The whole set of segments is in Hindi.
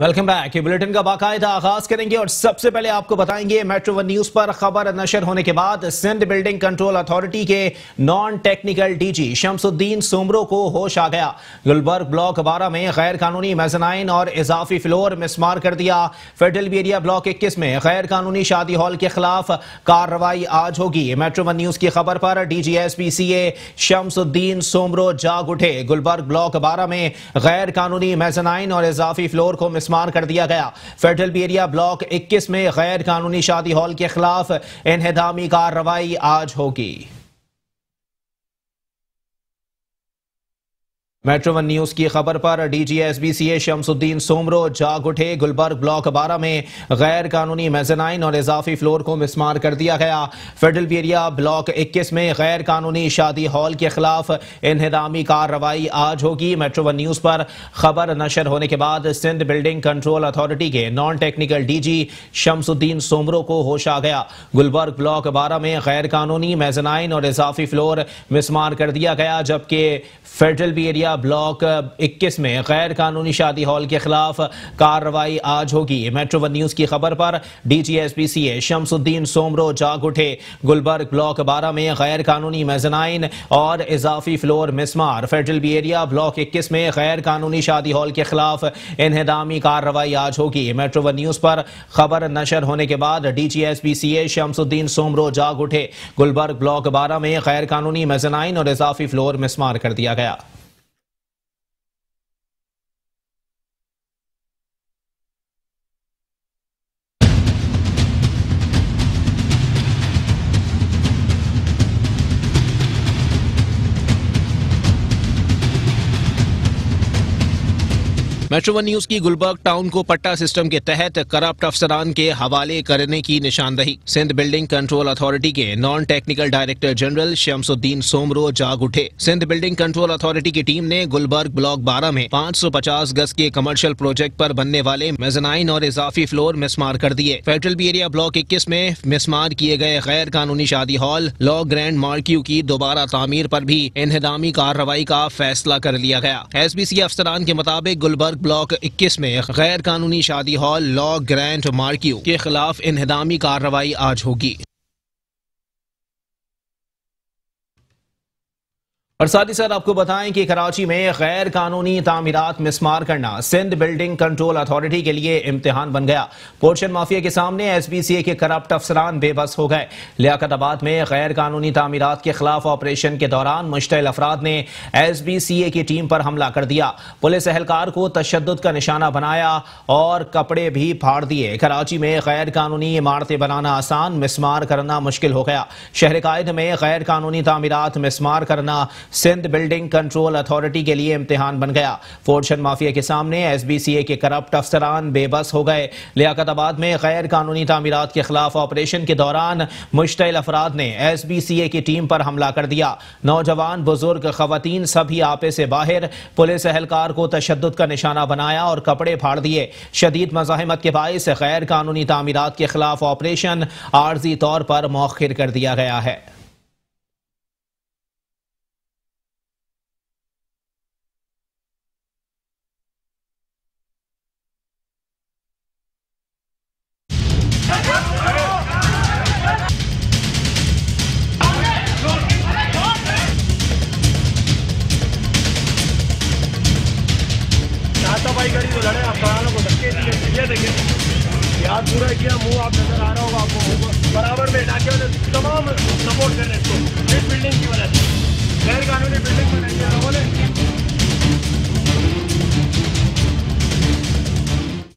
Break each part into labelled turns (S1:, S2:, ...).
S1: Welcome back. बुलेटिन का बाकायदा आगाज करेंगे और सबसे पहले आपको बताएंगे मेट्रो वन न्यूज पर खबर नशर होने के बाद सिंध बिल्डिंग कंट्रोल अथॉरिटी के non technical DG Shamsuddin Soomro को होश आ गया। गुलबर्ग ब्लॉक 12 में गैर कानूनी मेजनाइन और इजाफी फ्लोर मिसमार कर दिया। फेडरल एरिया ब्लॉक 21 में गैर कानूनी शादी हॉल के खिलाफ कार्रवाई आज होगी। मेट्रो वन न्यूज की खबर पर डीजी SPCA शमसुद्दीन सोमरो जाग उठे। गुलबर्ग ब्लॉक 12 में गैर कानूनी मेजनाइन और इजाफी फ्लोर को मार कर दिया गया। फेडरल एरिया ब्लॉक 21 में गैर कानूनी शादी हॉल के खिलाफ इन्हेदामी कार्रवाई आज होगी। मेट्रो वन न्यूज की खबर पर डीजी SPCA शमसुद्दीन सोमरो जाग उठे। गुलबर्ग ब्लॉक 12 में गैर कानूनी मेजनाइन और इजाफी फ्लोर को मिसमार कर दिया गया। फेडरल एरिया ब्लॉक 21 में गैर कानूनी शादी हॉल के खिलाफ इन्हेदामी कार्रवाई आज होगी। मेट्रो वन न्यूज पर खबर नशर होने के बाद सिंध बिल्डिंग कंट्रोल अथॉरिटी के non technical DG Shamsuddin Soomro को होश आ गया। गुलबर्ग ब्लॉक 12 में गैर कानूनी मेजनाइन और इजाफी फ्लोर मिसमार कर दिया गया, जबकि फेडरल एरिया ब्लॉक 21 में गैर कानूनी शादी हॉल के खिलाफ कार्रवाई आज होगी। मेट्रो वन न्यूज की खबर पर डीजी SPCA शमसुद्दीन सोमरो जाग उठे। गुलबर्ग ब्लॉक 12 में गैर कानूनी मेजनाइन और इजाफी फ्लोर मिसमार। फेडरल एरिया ब्लॉक 21 में गैर कानूनी शादी हॉल के खिलाफ इन्हेदामी कार्रवाई आज होगी। मेट्रो वन न्यूज पर खबर नशर होने के बाद डीजी SPCA शमसुद्दीन सोमरो जाग उठे। गुलबर्ग ब्लॉक 12 में गैर कानूनी मेजनाइन और इजाफी फ्लोर मिसमार कर दिया गया। मेट्रो वन न्यूज की गुलबर्ग टाउन को पट्टा सिस्टम के तहत करप्ट अफसरान के हवाले करने की निशानदही। सिंध बिल्डिंग कंट्रोल अथॉरिटी के non technical director general Shamsuddin Soomro जाग उठे। सिंध बिल्डिंग कंट्रोल अथॉरिटी की टीम ने गुलबर्ग ब्लॉक 12 में 550 गज के कमर्शियल प्रोजेक्ट पर बनने वाले मेजनाइन और इजाफी फ्लोर मिसमार कर दिए। फेडरल एरिया ब्लॉक 21 में मिसमार किए गए गैर कानूनी शादी हॉल लॉ ग्रैंड मार्क्यू की दोबारा तामीर पर भी इन्हेदामी कार्रवाई का फैसला कर लिया गया। SBC अफसरान के मुताबिक गुलबर्ग ब्लॉक 21 में गैर कानूनी शादी हॉल लॉ ग्रैंड मार्क्यू के खिलाफ इन्हेदामी कार्रवाई आज होगी। और साथ ही साथ आपको बताएं कि कराची में गैर कानूनी तामीरात मिसमार करना सिंध बिल्डिंग कंट्रोल अथॉरिटी के लिए इम्तिहान बन गया। पोर्शन माफिया के सामने SBCA के करप्ट अफसरान बेबस हो गए। लियाकताबाद में गैर कानूनी तामीरात के खिलाफ ऑपरेशन के दौरान मुश्तइल अफराद ने SBCA की टीम पर हमला कर दिया। पुलिस एहलकार को तशद्दुद का निशाना बनाया और कपड़े भी फाड़ दिए। कराची में गैर कानूनी इमारतें बनाना आसान, मिसमार करना मुश्किल हो गया। शहर कायद में गैर कानूनी तामीरात मिसमार करना सिंध बिल्डिंग कंट्रोल अथॉरिटी के लिए इम्तिहान बन गया। पोर्शन माफिया के सामने SBCA के करप्ट अफसरान बेबस हो गए। लियाकताबाद में गैर कानूनी तामीरात के खिलाफ ऑपरेशन के दौरान मुश्तइल अफराद ने SBCA की टीम पर हमला कर दिया। नौजवान, बुजुर्ग, खवातीन सभी आपे से बाहर। पुलिस एहलकार को तशद्दुद का निशाना बनाया और कपड़े फाड़ दिए। शदीद मज़ाहिमत के बाइस गैर कानूनी तामीरात के खिलाफ ऑपरेशन आर्जी तौर पर मौखिर कर दिया गया है।
S2: याद पूरा किया, मुंह आप नजर आ रहा होगा आपको, बराबर में इलाके वाले तमाम सपोर्ट कर रहे हैं इसको, इस बिल्डिंग की वजह से गैर कानूनी बिल्डिंग बनाई जा रहा है।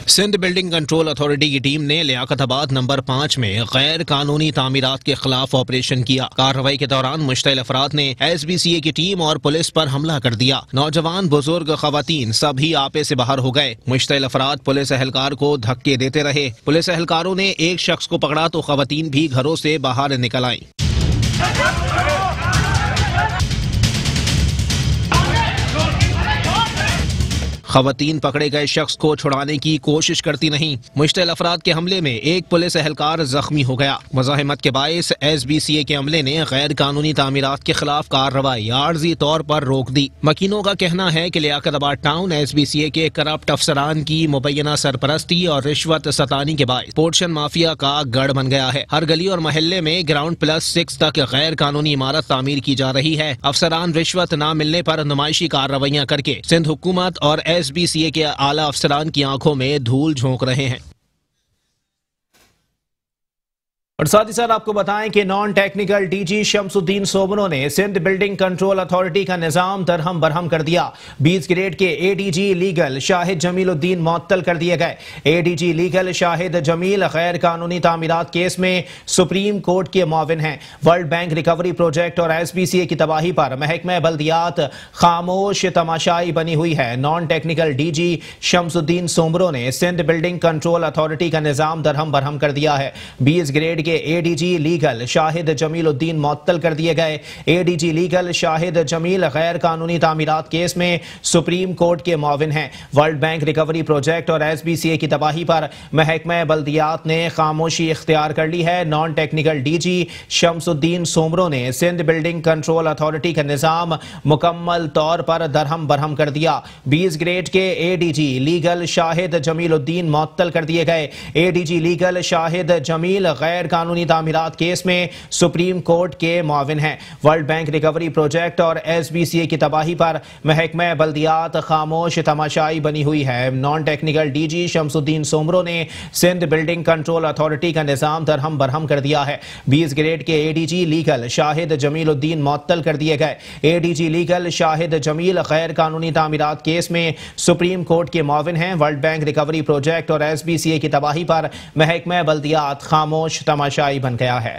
S1: सिंध बिल्डिंग कंट्रोल अथॉरिटी की टीम ने लियाकताबाद नंबर 5 में गैर कानूनी तामीरात के खिलाफ ऑपरेशन किया। कार्रवाई के दौरान मुश्तइल अफराद ने SBCA की टीम और पुलिस पर हमला कर दिया। नौजवान, बुजुर्ग, खवातीन सभी आपे से बाहर हो गए। मुश्तइल अफराद पुलिस एहलकार को धक्के देते रहे। पुलिस एहलकारों ने एक शख्स को पकड़ा तो खवातीन भी घरों से बाहर निकल आईं। खवातीन पकड़े गए शख्स को छुड़ाने की कोशिश करती नहीं। मुश्तिल अफराद के हमले में एक पुलिस एहलकार जख्मी हो गया। मज़ाहमत के बायस SBCA के अमले ने गैर कानूनी तामीरात के खिलाफ कार्रवाई आर्जी तौर पर रोक दी। मकीनों का कहना है कि लियाकताबाद टाउन SBCA के करप्ट अफसरान की मुबैना सरपरस्ती और रिश्वत सतानी के बायस पोर्शन माफिया का गढ़ बन गया है। हर गली और महल्ले में ग्राउंड +6 तक गैर कानूनी इमारत तामीर की जा रही है। अफसरान रिश्वत न मिलने पर नुमाइशी कार्रवाइयां करके सिंध हुकूमत और SBCA के आला अफसरान की आंखों में धूल झोंक रहे हैं। और साथ ही साथ आपको बताएं कि non technical DG Shamsuddin Soomro ने सिंध बिल्डिंग कंट्रोल अथॉरिटी का निजाम दरहम बरहम कर दिया। 20 ग्रेड के ADG लीगल शाहिद जमीलुद्दीन मुअत्तल कर दिए गए। ADG लीगल शाहिद जमील गैर कानूनी तामीरात केस में सुप्रीम कोर्ट के मुआविन हैं। वर्ल्ड बैंक रिकवरी प्रोजेक्ट और SBCA की तबाही पर महकमा बल्दियात खामोश तमाशाई बनी हुई है। Non technical DG Shamsuddin Soomro ने सिंध बिल्डिंग कंट्रोल अथॉरिटी का निजाम दरहम बरहम कर दिया है। 20 ग्रेड के ADG लीगल शाहिद जमीलुद्दीन मुअत्तल कर दिए गए। ADG लीगल शाहिद जमील गैर कानूनी तामीरात केस में सुप्रीम कोर्ट के मुआविन हैं। वर्ल्ड बैंक रिकवरी प्रोजेक्ट और SBCA की तबाही पर महकमा बल्दियात ने खामोशी इख्तियार कर ली है। Non technical DG Shamsuddin Soomro ने सिंध बिल्डिंग कंट्रोल अथॉरिटी का निजाम मुकम्मल तौर पर दरहम बरहम कर दिया। 20 ग्रेड के ADG लीगल शाहिद जमीलुद्दीन मुअत्तल कर दिए गए। ADG लीगल शाहिद जमील गैर कानूनी तामीरात केस में सुप्रीम कोर्ट के मुआविन हैं। वर्ल्ड बैंक रिकवरी प्रोजेक्ट और SBCA की तबाही पर महकमा बल्दियात खामोश तमाशाई बनी हुई है। Non technical DG Shamsuddin Soomro ने सिंध बिल्डिंग कंट्रोल अथॉरिटी का निजाम दरहम बरहम कर दिया है। 20 ग्रेड के ADG लीगल शाहिद जमीलुद्दीन मुअत्तल कर दिए गए। ADG लीगल शाहिद जमील गैर कानूनी तामीरात केस में सुप्रीम कोर्ट के मुआविन हैं। वर्ल्ड बैंक रिकवरी प्रोजेक्ट और SBCA की तबाही पर महकमा बल्दियात खामोश तमाशाई बन गया है।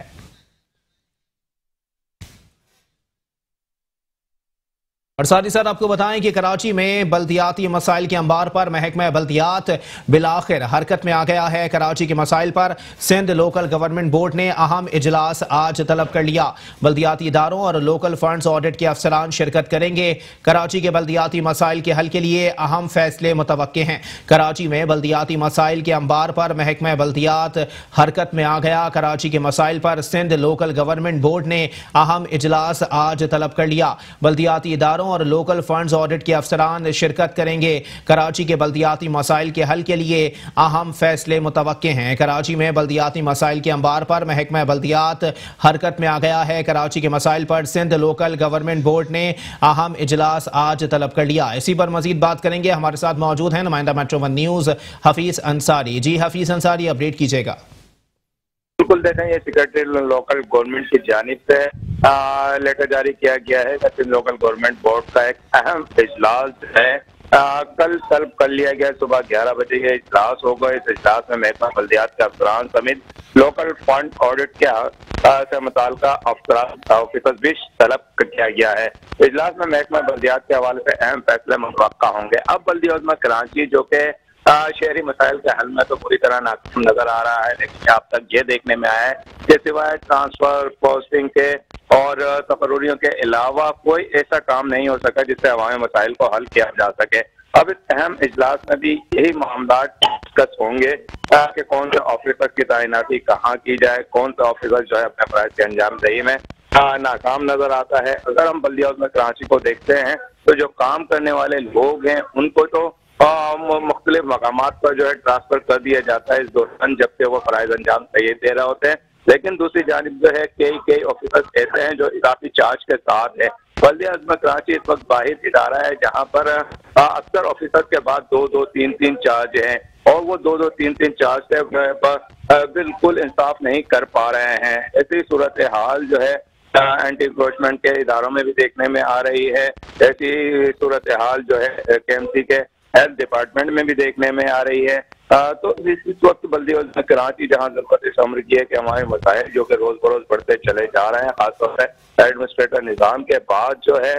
S1: और साथ ही साथ आपको बताएं कि कराची में बल्दियाती मसाइल के अंबार पर महकमा बल्दियात बिलाखिर हरकत में आ गया है। कराची के मसाइल पर सिंध लोकल गवर्नमेंट बोर्ड ने अहम इजलास आज तलब कर लिया। बल्दियाती इदारों और लोकल फंड्स ऑडिट के अफसरान शिरकत करेंगे। कराची के बल्दियाती मसाइल के हल के लिए अहम फैसले मुतवक्के हैं। कराची में बल्दियाती मसाइल के अंबार पर महकमा बल्दियात हरकत में आ गया। कराची के मसाइल पर सिंध लोकल गवर्नमेंट बोर्ड ने अहम इजलास आज तलब कर लिया। बल्दियाती इदारों और लोकल फंड्स ऑडिट के अफसरान शिरकत करेंगे। कराची के बल्दियाती मसाइल के हल के लिए अहम फैसले मुतवक्के हैं। कराची में बल्दियाती मसाइल के अंबार पर महकमा बल्दियात हरकत में आ गया है। कराची के मसाइल पर सिंध लोकल गवर्नमेंट बोर्ड ने अहम इजलास आज तलब कर लिया। इसी पर मजीद बात करेंगे। हमारे साथ मौजूद हैं नुमाइंदा मेट्रो 1 न्यूज हफीज अंसारी। जी हफीज अंसारी, अपडेट कीजिएगा।
S3: बिल्कुल देखें, ये सेक्रेटरी लोकल गवर्नमेंट की जानिब से लेटर जारी किया गया है। सिंध लोकल गवर्नमेंट बोर्ड का एक अहम इजलास है कल तलब कर लिया गया। सुबह 11 बजे ये इजलास होगा। इस इजलास में महकमा बल्दियात के अफसरान समेत लोकल फंड ऑडिट के से मुताल्लिका ऑफिसर्स भी तलब किया गया है। इजलास में महकमा बल्दियात के हवाले से अहम फैसले मुतवक्का होंगे। अब बल्दिया कराची जो के शहरी मसाइल के हल में तो पूरी तरह नाकाम नजर आ रहा है, लेकिन अब तक ये देखने में आया है कि सिवाय ट्रांसफर पोस्टिंग के और तकर्रुरियों के अलावा कोई ऐसा काम नहीं हो सका जिससे अवामी मसाइल को हल किया जा सके। अब इस अहम इजलास में भी यही मामला डिस्कस होंगे कि कौन से ऑफिसर की तैनाती कहाँ की जाए, कौन सा ऑफिसर जो है अपने फराइज के अंजाम दही में नाकाम नजर आता है। अगर हम बल्दिया कराची को देखते हैं तो जो काम करने वाले लोग हैं उनको तो मुख्तलिफ मकामात पर जो है ट्रांसफर कर दिया जाता है इस दौरान जबकि वो फराइज अंजाम सही दे रहे होते हैं। लेकिन दूसरी जानिब जो है कई ऑफिसर्स ऐसे हैं जो इजाफी चार्ज के साथ है। बल्दिया कराची इस वक्त वाहिद इदारा है जहाँ पर अक्सर ऑफिसर के बाद 2-2, 3-3 चार्ज हैं और वो 2-2, 3-3 चार्ज से बिल्कुल इंसाफ नहीं कर पा रहे हैं। ऐसी सूरत हाल जो है एंटी इंक्रोचमेंट के इदारों में भी देखने में आ रही है। ऐसी सूरत हाल जो है KMC के हेल्थ डिपार्टमेंट में भी देखने में आ रही है। तो इस वक्त बल्दिया कराची जहाँ जरूरत इस अमर की है कि हमारे मसाइल जो कि रोज बरोज बढ़ते चले जा रहे हैं, खासतौर से एडमिनिस्ट्रेटर निज़ाम के बाद जो है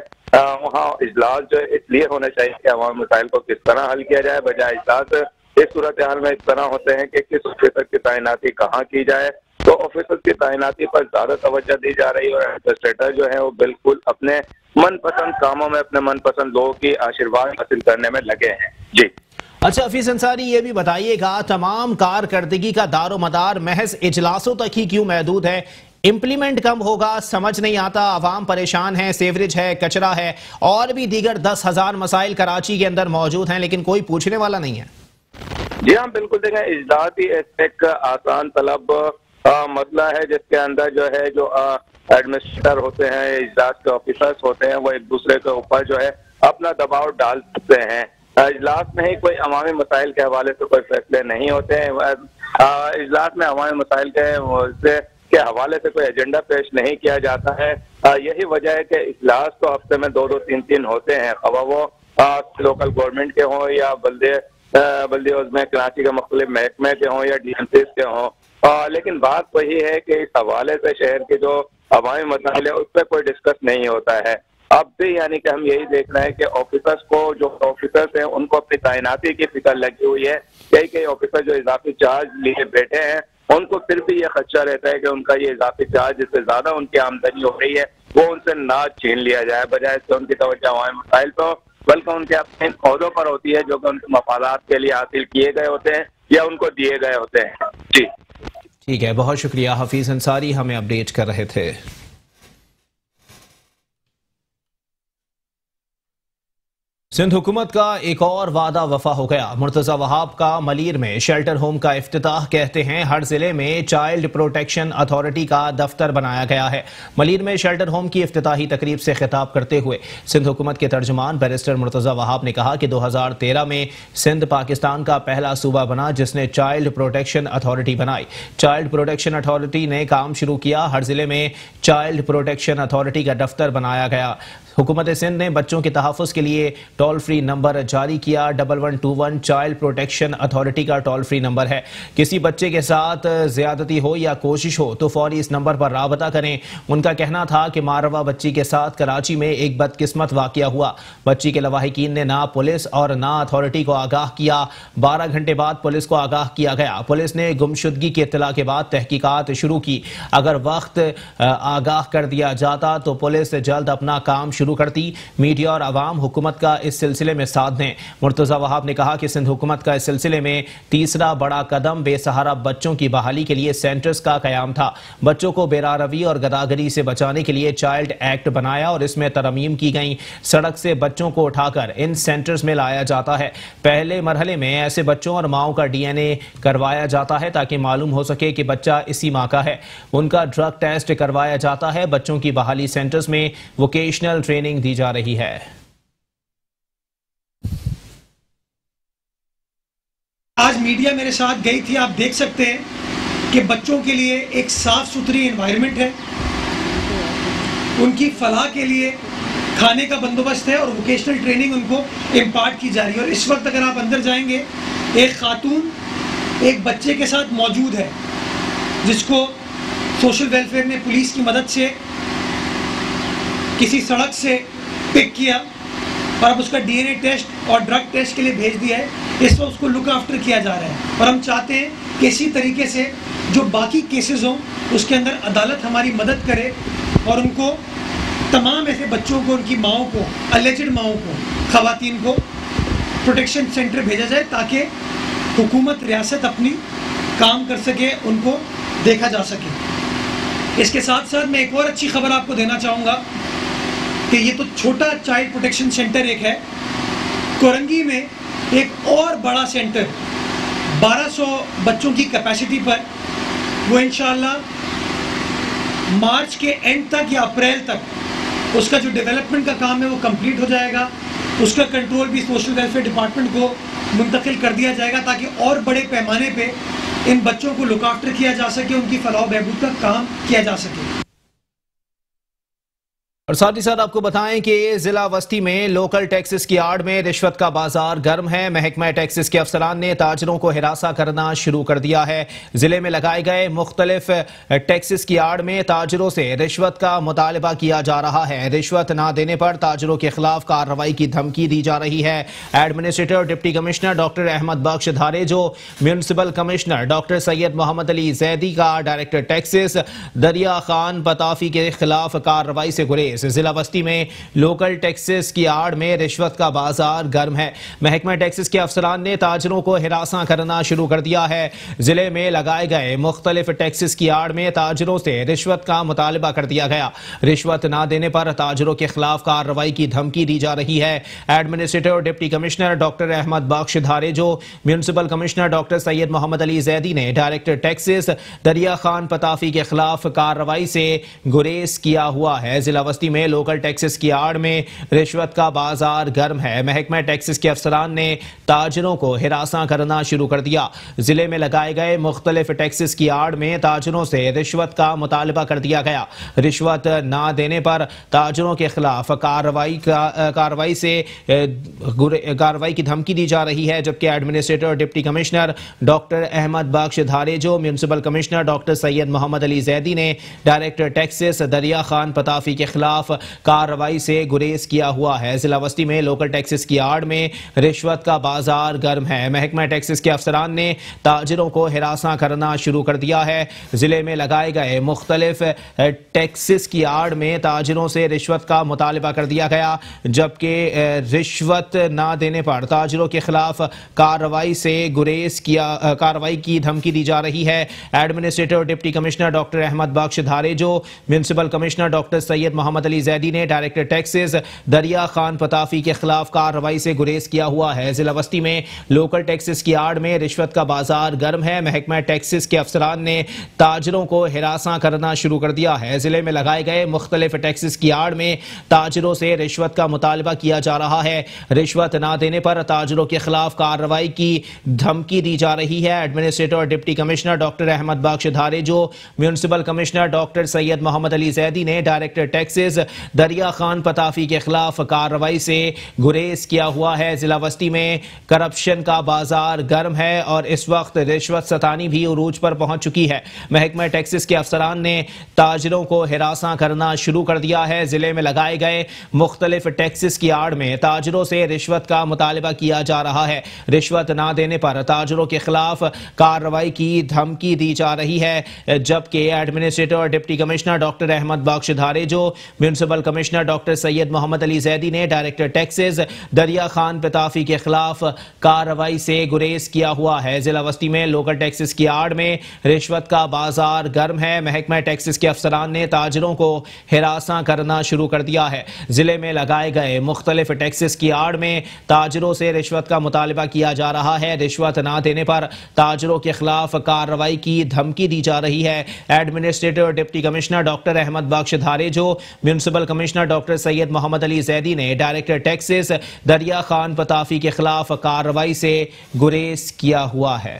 S3: वहाँ इजलास जो इसलिए होने चाहिए कि हमारे मसाइल को किस तरह हल किया जाए, बजाय इजलास इस सूरत हाल में इस तरह होते हैं कि किस ऑफिसर की तैनाती कहाँ की जाए तो ऑफिसर्स की तैनाती पर ज्यादा तवज्जो दी जा रही है और एडमिनिस्ट्रेटर जो है वो बिल्कुल अपने मनपसंद कामों में अपने मनपसंद लोगों की आशीर्वाद हासिल करने में लगे हैं। जी
S1: अच्छा हफीज अंसारी, ये भी बताइएगा, तमाम कारकर्दगी का दारोमदार महज इजलासों तक ही क्यों महदूद है? इंप्लीमेंट कम होगा, समझ नहीं आता, आवाम परेशान है, सेवरेज है, कचरा है और भी दीगर 10,000 मसाइल कराची के अंदर मौजूद हैं, लेकिन कोई पूछने वाला नहीं है।
S3: जी हाँ, बिल्कुल देखें, इजलास ही एक आसान तलब मसला है जिसके अंदर जो है जो एडमिनिस्ट्रेटर होते हैं, इजलास के ऑफिसर्स होते हैं, वो एक दूसरे के ऊपर जो है अपना दबाव डाल सकते हैं। इजलास में ही कोई अवामी मसाइल के हवाले से कोई फैसले नहीं होते हैं। इजलास में अवामी मसाइल के हवाले से कोई एजेंडा पेश नहीं किया जाता है। यही वजह है कि इजलास तो हफ्ते में 2-2, 3-3 होते हैं, अब वो लोकल गवर्नमेंट के हों या बल्दे उसमें कराची के मुख्तलिफ महकमे के हों या DMCs के हों। लेकिन बात वही है कि इस हवाले से शहर के जो अवामी मसाइल है उस पर कोई डिस्कस नहीं होता है। अब भी यानी कि हम यही देख रहे हैं कि ऑफिसर्स को, जो ऑफिसर्स हैं उनको अपनी तैनाती की फिक्र लगी हुई है। कई ऑफिसर जो इजाफी चार्ज लिए बैठे हैं उनको फिर भी ये खदशा रहता है कि उनका ये इजाफी चार्ज जिससे ज्यादा उनकी आमदनी हो रही है वो उनसे ना छीन लिया जाए, बजाय से उनकी तवज्जो अवामी मसाइल पर बल्कि उनके अपने ओहदों पर होती है जो कि उनके मफादात के लिए हासिल किए गए होते हैं या उनको दिए गए होते हैं। जी
S1: ठीक है, बहुत शुक्रिया हफीज अंसारी, हमें अपडेट कर रहे थे। सिंध हुकूमत का एक और वादा वफा हो गया। मुर्तजा वहाब का मलीर में शेल्टर होम का इफ्तिताह, कहते हैं हर जिले में चाइल्ड प्रोटेक्शन अथॉरिटी का दफ्तर बनाया गया है। मलीर में शेल्टर होम की इफ्तिताही तकरीब से खिताब करते हुए सिंध हुकूमत के तर्जुमान बैरिस्टर मुर्तजा वहाब ने कहा कि 2013 में सिंध पाकिस्तान का पहला सूबा बना जिसने चाइल्ड प्रोटेक्शन अथॉरिटी बनाई। चाइल्ड प्रोटेक्शन अथॉरिटी ने काम शुरू किया, हर जिले में चाइल्ड प्रोटेक्शन अथॉरिटी का दफ्तर बनाया गया। हुकूमत सिंध ने बच्चों के तहफ़्फ़ुज़ के लिए टोल फ्री नंबर जारी किया। 1121 चाइल्ड प्रोटेक्शन अथॉरिटी का टोल फ्री नंबर है। किसी बच्चे के साथ ज्यादती हो या कोशिश हो तो फौरी इस नंबर पर राबता करें। उनका कहना था कि मारवा बच्ची के साथ कराची में एक बदकिस्मत वाक़या हुआ। बच्ची के लवाहिकीन ने ना पुलिस और ना अथॉरिटी को आगाह किया। 12 घंटे बाद पुलिस को आगाह किया गया। पुलिस ने गुमशुदगी की इत्तला के बाद तहकीकात शुरू की। अगर वक्त आगाह कर दिया जाता तो पुलिस जल्द अपना काम शुरू करती। मीडिया और आवाम हुकूमत का इस सिलसिले में साथ दें। मुर्तजा वहाब ने कहा कि सिंध हुकूमत का इस सिलसिले में तीसरा बड़ा कदम बेसहारा बच्चों की बहाली के लिए सेंटर्स का कयाम था। बच्चों को बेरारवी और गदागरी से बचाने के लिए चाइल्ड एक्ट बनाया और इसमें तरमीम की गई। सड़क से बच्चों को उठाकर इन सेंटर्स में लाया जाता है। पहले मरहले में ऐसे बच्चों और माओ का DNA करवाया जाता है ताकि मालूम हो सके कि बच्चा इसी माँ का है। उनका ड्रग टेस्ट करवाया जाता है। बच्चों की बहाली सेंटर्स में वोकेशनल ट्रेनिंग दी जा रही है।
S4: आज मीडिया मेरे साथ गई थी, आप देख सकते हैं कि बच्चों के लिए एक साफ सुथरी एनवायरनमेंट है, उनकी फलाह के लिए खाने का बंदोबस्त है और वोकेशनल ट्रेनिंग उनको इम्पार्ट की जा रही है। और इस वक्त अगर आप अंदर जाएंगे, एक खातून एक बच्चे के साथ मौजूद है जिसको सोशल वेलफेयर ने पुलिस की मदद से किसी सड़क से पिक किया और अब उसका DNA टेस्ट और ड्रग टेस्ट के लिए भेज दिया है। इस वक्त उसको लुक आफ्टर किया जा रहा है और हम चाहते हैं कि इसी तरीके से जो बाकी केसेस हों उसके अंदर अदालत हमारी मदद करे और उनको तमाम ऐसे बच्चों को, उनकी माओं को, अलेजेड माओं को, खवातीन को प्रोटेक्शन सेंटर भेजा जाए ताकि हुकूमत, रियासत अपनी काम कर सके, उनको देखा जा सके। इसके साथ साथ मैं एक और अच्छी खबर आपको देना चाहूँगा कि ये तो छोटा चाइल्ड प्रोटेक्शन सेंटर एक है, कोरंगी में एक और बड़ा सेंटर 1200 बच्चों की कैपेसिटी पर, वो इंशाअल्लाह मार्च के एंड तक या अप्रैल तक उसका जो डेवलपमेंट का काम है वो कंप्लीट हो जाएगा। उसका कंट्रोल भी सोशल वेलफेयर डिपार्टमेंट को मुंतकिल कर दिया जाएगा ताकि और बड़े पैमाने पे इन बच्चों को लुक आफ्टर किया जा सके, उनकी फलाह बहबूद का काम किया जा सके।
S1: और साथ ही साथ आपको बताएं कि जिला वस्ती में लोकल टैक्सेस की आड़ में रिश्वत का बाजार गर्म है। महकमा टैक्सेस के अफसरान ने ताजरों को हिरासा करना शुरू कर दिया है। जिले में लगाए गए मुख्तलिफ टैक्सेस की आड़ में ताजरों से रिश्वत का मुतालबा किया जा रहा है। रिश्वत ना देने पर ताजरों के खिलाफ कार्रवाई की धमकी दी जा रही है। Administrator deputy commissioner doctor Ahmed Bakhsh Dharejo, municipal commissioner doctor Syed Mohammad Ali Zaidi का डायरेक्टर टैक्सेस दरिया खान पताफी के खिलाफ कार्रवाई से गुरेज। जिला बस्ती में लोकल टैक्सेस की आड़ में रिश्वत का बाजार गर्म है। महकमा टैक्सेस के अफसरान ने ताजरों को हिरासा करना शुरू कर दिया है। जिले में लगाए गए मुख्तलिफ टैक्सेस की आड़ में ताजरों से रिश्वत का मुतालबा कर दिया गया। रिश्वत ना देने पर ताजरों के खिलाफ कार्रवाई की धमकी दी जा रही है। Administrator deputy commissioner doctor Ahmed Bakhsh Dharejo, municipal commissioner doctor Syed Mohammad Ali Zaidi ने डायरेक्टर टैक्सेस दरिया खान पताफी के खिलाफ कार्रवाई से गुरेज किया हुआ है। जिला बस्ती में लोकल टैक्सेस की आड़ में रिश्वत का बाजार गर्म है। महकमा टैक्सेस के अफसरान ने ताजरों को हिरासा करना शुरू कर दिया। जिले में लगाए गए मुख्तलिफ टैक्सेस की आड़ में ताजरों से रिश्वत का मुतालबा कर दिया गया। रिश्वत ना देने पर ताजरों के खिलाफ कार्रवाई की धमकी दी जा रही है। जबकि administrator deputy commissioner doctor Ahmed Bakhsh Dharejo, municipal commissioner doctor Syed Mohammad Ali Zaidi ने डायरेक्टर टैक्सेस दरिया खान पताफी के खिलाफ कार्रवाई से गुरेज किया हुआ है। जिला बस्ती में लोकल टैक्सेस की आड़ में रिश्वत का बाजार गर्म है। महकमा टैक्सेस के अफसरान ने ताजरों को हिरासा करना शुरू कर दिया है। जिले में लगाए गए मुख्तलिफ टैक्सेस की आड़ में ताजरों से रिश्वत का मुतालबा कर दिया गया। जबकि रिश्वत ना देने पर ताजरों के खिलाफ कार्रवाई की धमकी दी जा रही है। Administrator deputy commissioner doctor Ahmed Bakhsh Dharejo, municipal commissioner doctor Syed Mohammad Ali Zaidi ने डायरेक्टर टैक्सेस दरिया खान पताफी के खिलाफ कार्रवाई से गुरेज किया हुआ है। जिला बस्ती में लोकल टैक्सेस की आड़ में रिश्वत का बाजार गर्म है। महकमा टैक्सेस के अफसरान ने ताजरों को हिरासा करना शुरू कर दिया है। जिले में लगाए गए मुख्तलिफ टैक्सेस की आड़ में ताजरों से रिश्वत का मुतालबा किया जा रहा है। रिश्वत ना देने पर ताजरों के खिलाफ कार्रवाई की धमकी दी जा रही है। Administrator deputy commissioner doctor Ahmed Bakhsh Dharejo, municipal commissioner doctor Syed Mohammad Ali Zaidi ने डायरेक्टर टैक्सेस दरिया खान पताफी के खिलाफ कार्रवाई से गुरेज किया हुआ है। जिला बस्ती में करप्शन का बाजार गर्म है और इस वक्त रिश्वत सतानी भी उरूज पर पहुंच चुकी है। महकमा टैक्सेस के अफसरान ने ताजरों को हिरासा करना शुरू कर दिया है। जिले में लगाए गए मुख्तलिफ टैक्सेस की आड़ में ताजरों से रिश्वत का मुतालबा किया जा रहा है। रिश्वत ना देने पर ताजरों के खिलाफ कार्रवाई की धमकी दी जा रही है। जबकि administrator deputy commissioner doctor Ahmed Bakhsh Dharejo, municipal commissioner doctor Syed Mohammad Ali Zaidi ने डायरेक्टर टैक्सेस दरिया खान पताफी के खिलाफ कार्रवाई से गुरेज किया हुआ है। जिला बस्ती में लोकल टैक्सेस की आड़ में रिश्वत का बाजार गर्म है। महकमा टैक्सेस के अफसरान ने ताजरों को हिरासा करना शुरू कर दिया है। जिले में लगाए गए मुख्तलिफ टैक्सेस की आड़ में ताजरों से रिश्वत का मुतालबा किया जा रहा है। रिश्वत ना देने पर ताजरों के खिलाफ कार्रवाई की धमकी दी जा रही है। Administrator deputy commissioner doctor Ahmed Bakhsh Dharejo, municipal commissioner doctor Syed Mohammad Ali Zaidi ने डायरेक्टर टैक्सेस दरिया खान पताफी के खिलाफ कार्रवाई से गुरेज किया हुआ है।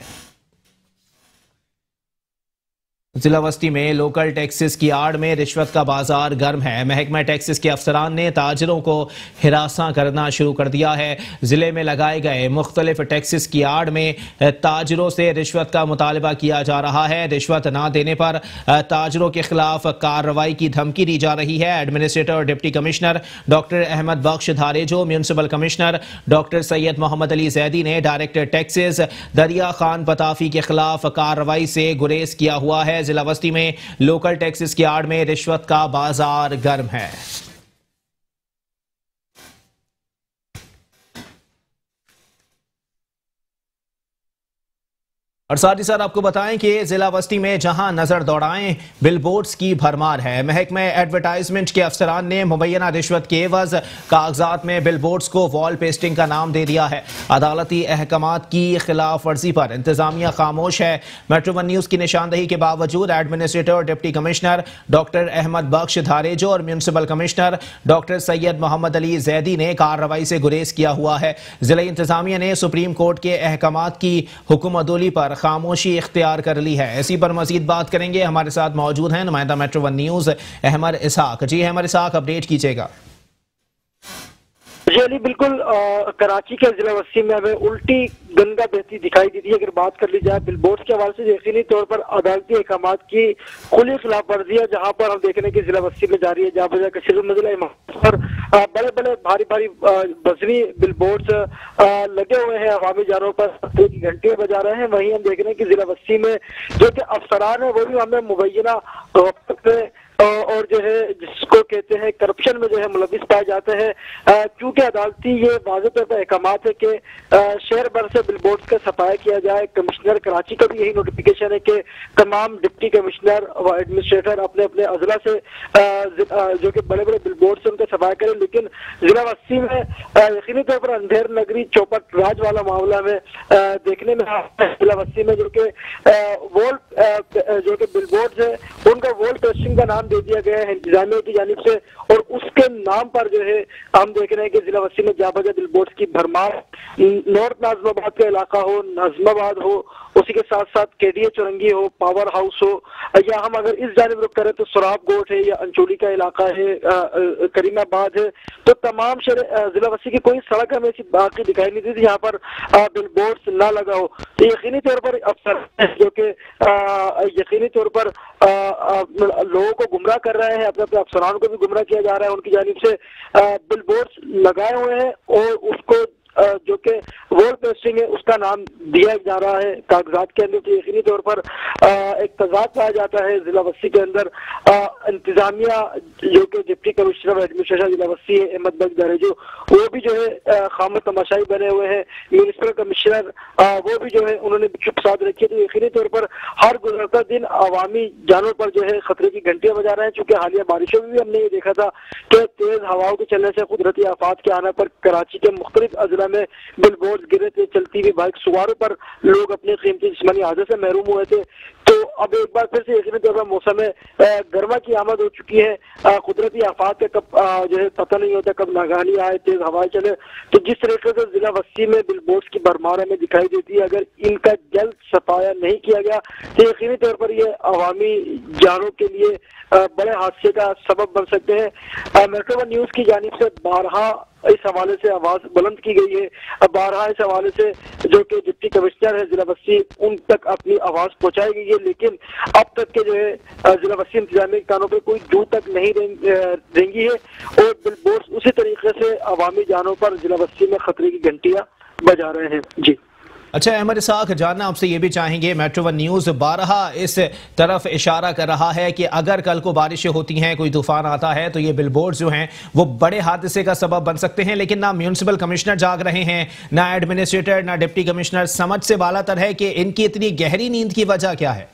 S1: जिला बस्ती में लोकल टैक्सेस की आड़ में रिश्वत का बाजार गर्म है। महकमा टैक्सेस के अफसरान ने ताजरों को हिरासा करना शुरू कर दिया है। जिले में लगाए गए मुख्तलिफ टैक्सेस की आड़ में ताजरों से रिश्वत का मुतालबा किया जा रहा है। रिश्वत ना देने पर ताजरों के खिलाफ कार्रवाई की धमकी दी जा रही है। Administrator deputy commissioner doctor Ahmed Bakhsh Dharejo, municipal commissioner doctor Syed Mohammad Ali Zaidi ने डायरेक्टर टैक्सेस दरिया खान पताफी के खिलाफ कार्रवाई से गुरेज किया हुआ है। जिला बस्ती में लोकल टैक्सेस की आड़ में रिश्वत का बाजार गर्म है। और साथ ही साथ आपको बताएं कि जिला बस्ती में जहां नजर दौड़ाएं बिलबोर्ड्स की भरमार है। महकमे एडवर्टाइजमेंट के अफसरान ने मुबैना रिश्वत के एवज कागजात में बिलबोर्ड्स को वॉल पेस्टिंग का नाम दे दिया है। अदालती अहकामात की खिलाफ वर्जी पर इंतजामिया खामोश है। मेट्रो वन न्यूज की निशानदही के बावजूद administrator deputy commissioner doctor Ahmed Bakhsh Dharejo और municipal commissioner doctor Syed Mohammad Ali Zaidi ने कार्रवाई से गुरेज किया हुआ है। जिला इंतजामिया ने सुप्रीम कोर्ट के अहकामात की हुक्म अदोली पर खामोशी इख्तियार कर ली है। इसी पर मजीद बात करेंगे। हमारे साथ मौजूद हैं नुमाइंदा मेट्रो वन न्यूज़ अहमद इसहाक। जी अहमद इसहाक, अपडेट कीजिएगा।
S5: जी अली, बिल्कुल कराची के जिला वसीम में हमें उल्टी गंगा बहती दिखाई दी थी। अगर बात कर ली जाए बिलबोर्ड के हवाले से, यकीनी तौर पर अदालती अहकाम की खुली खिलाफ वर्जी है, जहाँ पर हम देख रहे हैं कि जिला वसीम में जारी है, जहाँ पर कसीर मंजिला इमारत पर बड़े बड़े भारी भारी वजनी बिलबोर्ड लगे हुए हैं, अवामी जानों पर घंटियां बजा रहे हैं। वहीं हम देख रहे हैं कि जिला वसीम में जो कि अफसरान है वो भी हमें मुबैना और जो है जिसको कहते हैं करप्शन में जो है मुलविस पाए जाते हैं। क्योंकि अदालती ये वाज़ेह तौर पर अहकाम है कि शहर भर से बिलबोर्ड का सफाया किया जाए। कमिश्नर कराची का भी यही नोटिफिकेशन है कि तमाम डिप्टी कमिश्नर व एडमिनिस्ट्रेटर अपने अपने अजला से जो कि बड़े बड़े बिलबोर्ड से उनका सफाया करें। लेकिन जिला वसी में यकीनी तौर पर अंधेर नगरी चौपट राज वाला मामला में देखने में जिला वसी में जो कि बिलबोर्ड है उनका वॉल टेस्टिंग का नाम दे दिया गया है इंतजामिया की जानिब से, और उसके नाम पर जो है हम देख रहे हैं कि जिला वसी में जाबजा बिलबोर्ड की भरमार। नॉर्थ नाजमाबाद का इलाका हो, नाजमाबाद हो, उसी के साथ साथ केडीए चौरंगी हो, पावर हाउस हो, या हम अगर इस जानिब रुख करें तो सुराब गोट है या अंचोली का इलाका है, करीमाबाद है, तो तमाम जिला वसी की कोई सड़क हमें ऐसी बाकी दिखाई नहीं दी थी जहाँ पर बिलबोर्ड ना लगा हो। तो यकीनी तौर पर अफसर जो कि यकीनी तौर पर लोगों को गुमराह कर रहे हैं, अपने अपने अफसरान को भी गुमराह किया जा रहा है, उनकी जानिब से बिलबोर्ड्स लगाए हुए हैं और उसको जो कि वॉल पेस्टिंग है उसका नाम दिया जा रहा है कागजात के अंदर। तो यकीनी तौर पर एक तजाद पाया जाता है जिला वसी के अंदर। इंतजामिया जो कि डिप्टी कमिश्नर एडमिनिस्ट्रेशन जिला वसी है अहमद बग दरेजो, वो भी जो है खामद तमाशाई बने हुए हैं। म्यूनिसिपल कमिश्नर वो भी जो है उन्होंने चुप साध रखी है। तो यकीनी तौर पर हर गुजरता दिन अवामी जानों पर जो है खतरे की घंटियां बजा रहे हैं। चूंकि हालिया बारिशों में भी हमने ये देखा था कि तेज हवाओं के चलने से कुदरती आफात के आने पर कराची के मुख्तलिफ अजला में बिलबोर्ड गिरे थे, चलती हुई बाइक सवारों पर लोग अपने कीमती जिस्मानी हादसे से महरूम हुए थे। तो अब एक बार फिर से यकीनी तौर पर मौसम गर्मा की आमद हो चुकी है। कुदरती आफात का कब जो है पता नहीं होता, कब नागानी आए, तेज हवाएं चले। तो जिस तरीके से जिला वसी में बिलबोर्ड की भरमार हमें दिखाई देती है, अगर इनका जल्द सफाया नहीं किया गया तो यकीनी तौर पर ये अवामी जानों के लिए बड़े हादसे का सबब बन सकते हैं। मेट्रो वन न्यूज की जानिब से बारहा इस हवाले से आवाज बुलंद की गई है, बारहा इस हवाले से जो कि डिप्टी कमिश्नर है जिला वसी उन तक अपनी आवाज पहुंचाई गई है। लेकिन अब तक के जो है जिला वसी इंतजामी कानों पर कोई जू तक नहीं देंगी है और बिलबोर्ड उसी तरीके से अवामी जानों पर जिला वसी में खतरे की घंटियां बजा रहे हैं। जी
S1: अच्छा अहमद इसहाक, जानना आपसे ये भी चाहेंगे, मेट्रो वन न्यूज़ बारहा इस तरफ इशारा कर रहा है कि अगर कल को बारिशें होती हैं, कोई तूफान आता है तो ये बिलबोर्ड जो हैं वो बड़े हादसे का सबब बन सकते हैं। लेकिन ना म्यूनिसिपल कमिश्नर जाग रहे हैं, ना एडमिनिस्ट्रेटर, ना डिप्टी कमिश्नर समझ से बालातर है कि इनकी इतनी गहरी नींद की वजह क्या है।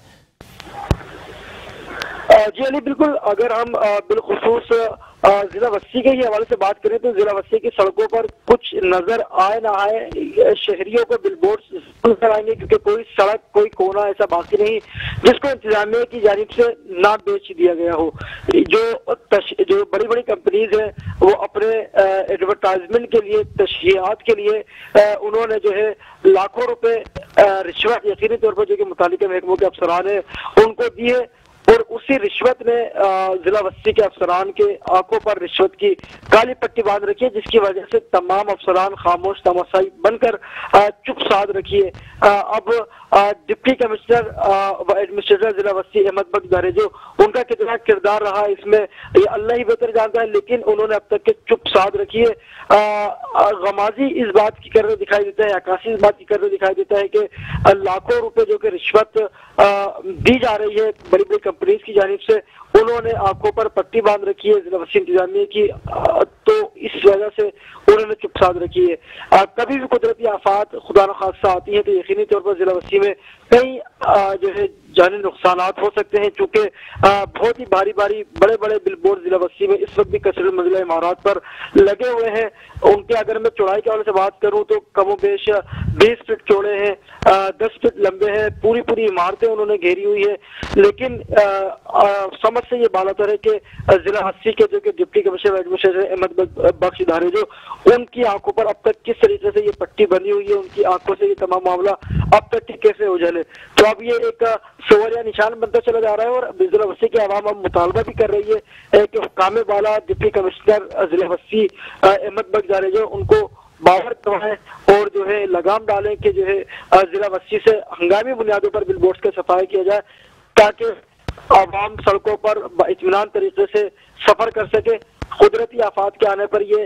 S5: जी अली, बिल्कुल अगर हम बिलखुसूस जिला वसी के ही हवाले से बात करें तो जिला वसी की सड़कों पर कुछ नजर आए ना आए शहरियों को बिलबोर्ड नजर आएंगे, क्योंकि कोई सड़क कोई कोना ऐसा बाकी नहीं जिसको इंतजामिया की जानिब से ना बेच दिया गया हो। जो बड़ी बड़ी कंपनीज हैं वो अपने एडवर्टाइजमेंट के लिए, तशहीआत के लिए उन्होंने जो है लाखों रुपए रिश्वत यकीनी तौर पर जो कि मुतालिका महकमों के अफसरान है उनको दिए, और उसी रिश्वत ने जिला वसी के अफसरान के आंखों पर रिश्वत की काली पट्टी बांध रखी है, जिसकी वजह से तमाम अफसरान खामोश तमाशाई बनकर चुप साध रखी है। अब डिप्टी कमिश्नर व एडमिनिस्ट्रेटर जिला वसी अहमद बग दरेजो, उनका कितना किरदार रहा इसमें ये अल्लाह ही बेहतर जानता है, लेकिन उन्होंने अब तक के चुप साध रखी है। गमाजी इस बात की करने दिखाई देता है, अक्कासी इस बात की करने दिखाई देता है कि लाखों रुपए जो कि रिश्वत दी जा रही है बड़ी बड़ी कंपनीज की जानिब से, उन्होंने आंखों पर पट्टी बांध रखी है जिला वसी इंतजामिया की, तो इस वजह से उन्होंने चुप साध रखी है। कभी भी कुदरती आफात खुदा न खासा आती है तो यकीनी तौर पर जिला वसी में कई जो है जानी नुकसानात हो सकते हैं, चूंकि बहुत ही भारी भारी बड़े बड़े बिलबोर्ड जिला वसी में इस वक्त भी कसीर मंजिला इमारत पर लगे हुए हैं। उनके अगर मैं चौड़ाई के हवाले से बात करूं तो कमो बेश 20 फीट चौड़े हैं, 10 फीट लंबे हैं, पूरी पूरी इमारतें उन्होंने घेरी हुई है। लेकिन समझ तरफ से ये बात आता है कि जिला हस्सी के जो कि डिप्टी कमिश्नर एडमिनिस्ट्रेशन अहमद बख्श दारेजो, उनकी आंखों पर अब तक किस तरीके से ये पट्टी बनी हुई है, उनकी आंखों से ये तमाम मामला अब तक कैसे उजले। तो अब ये एक सवाल या निशान बनता चला जा रहा है और जिला हस्सी की आवाम अब मुतालबा भी कर रही है कि हुकाम वाला डिप्टी कमिश्नर जिला हस्सी अहमद बख्श दारेजो उनको बावर करवाएं और जो है लगाम डालें कि जो है जिला वस्ती से हंगामी बुनियादों पर बिलबोर्ड्स का सफाई किया जाए, ताकि आवाम सड़कों पर इत्मीनान तरीके से सफर कर सके। कुदरती आफात के आने पर ये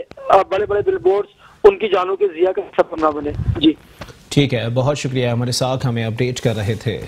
S5: बड़े बड़े बिलबोर्ड्स उनकी जानों के जिया का सबब ना बने। जी
S1: ठीक है, बहुत शुक्रिया, हमारे साथ हमें अपडेट कर रहे थे।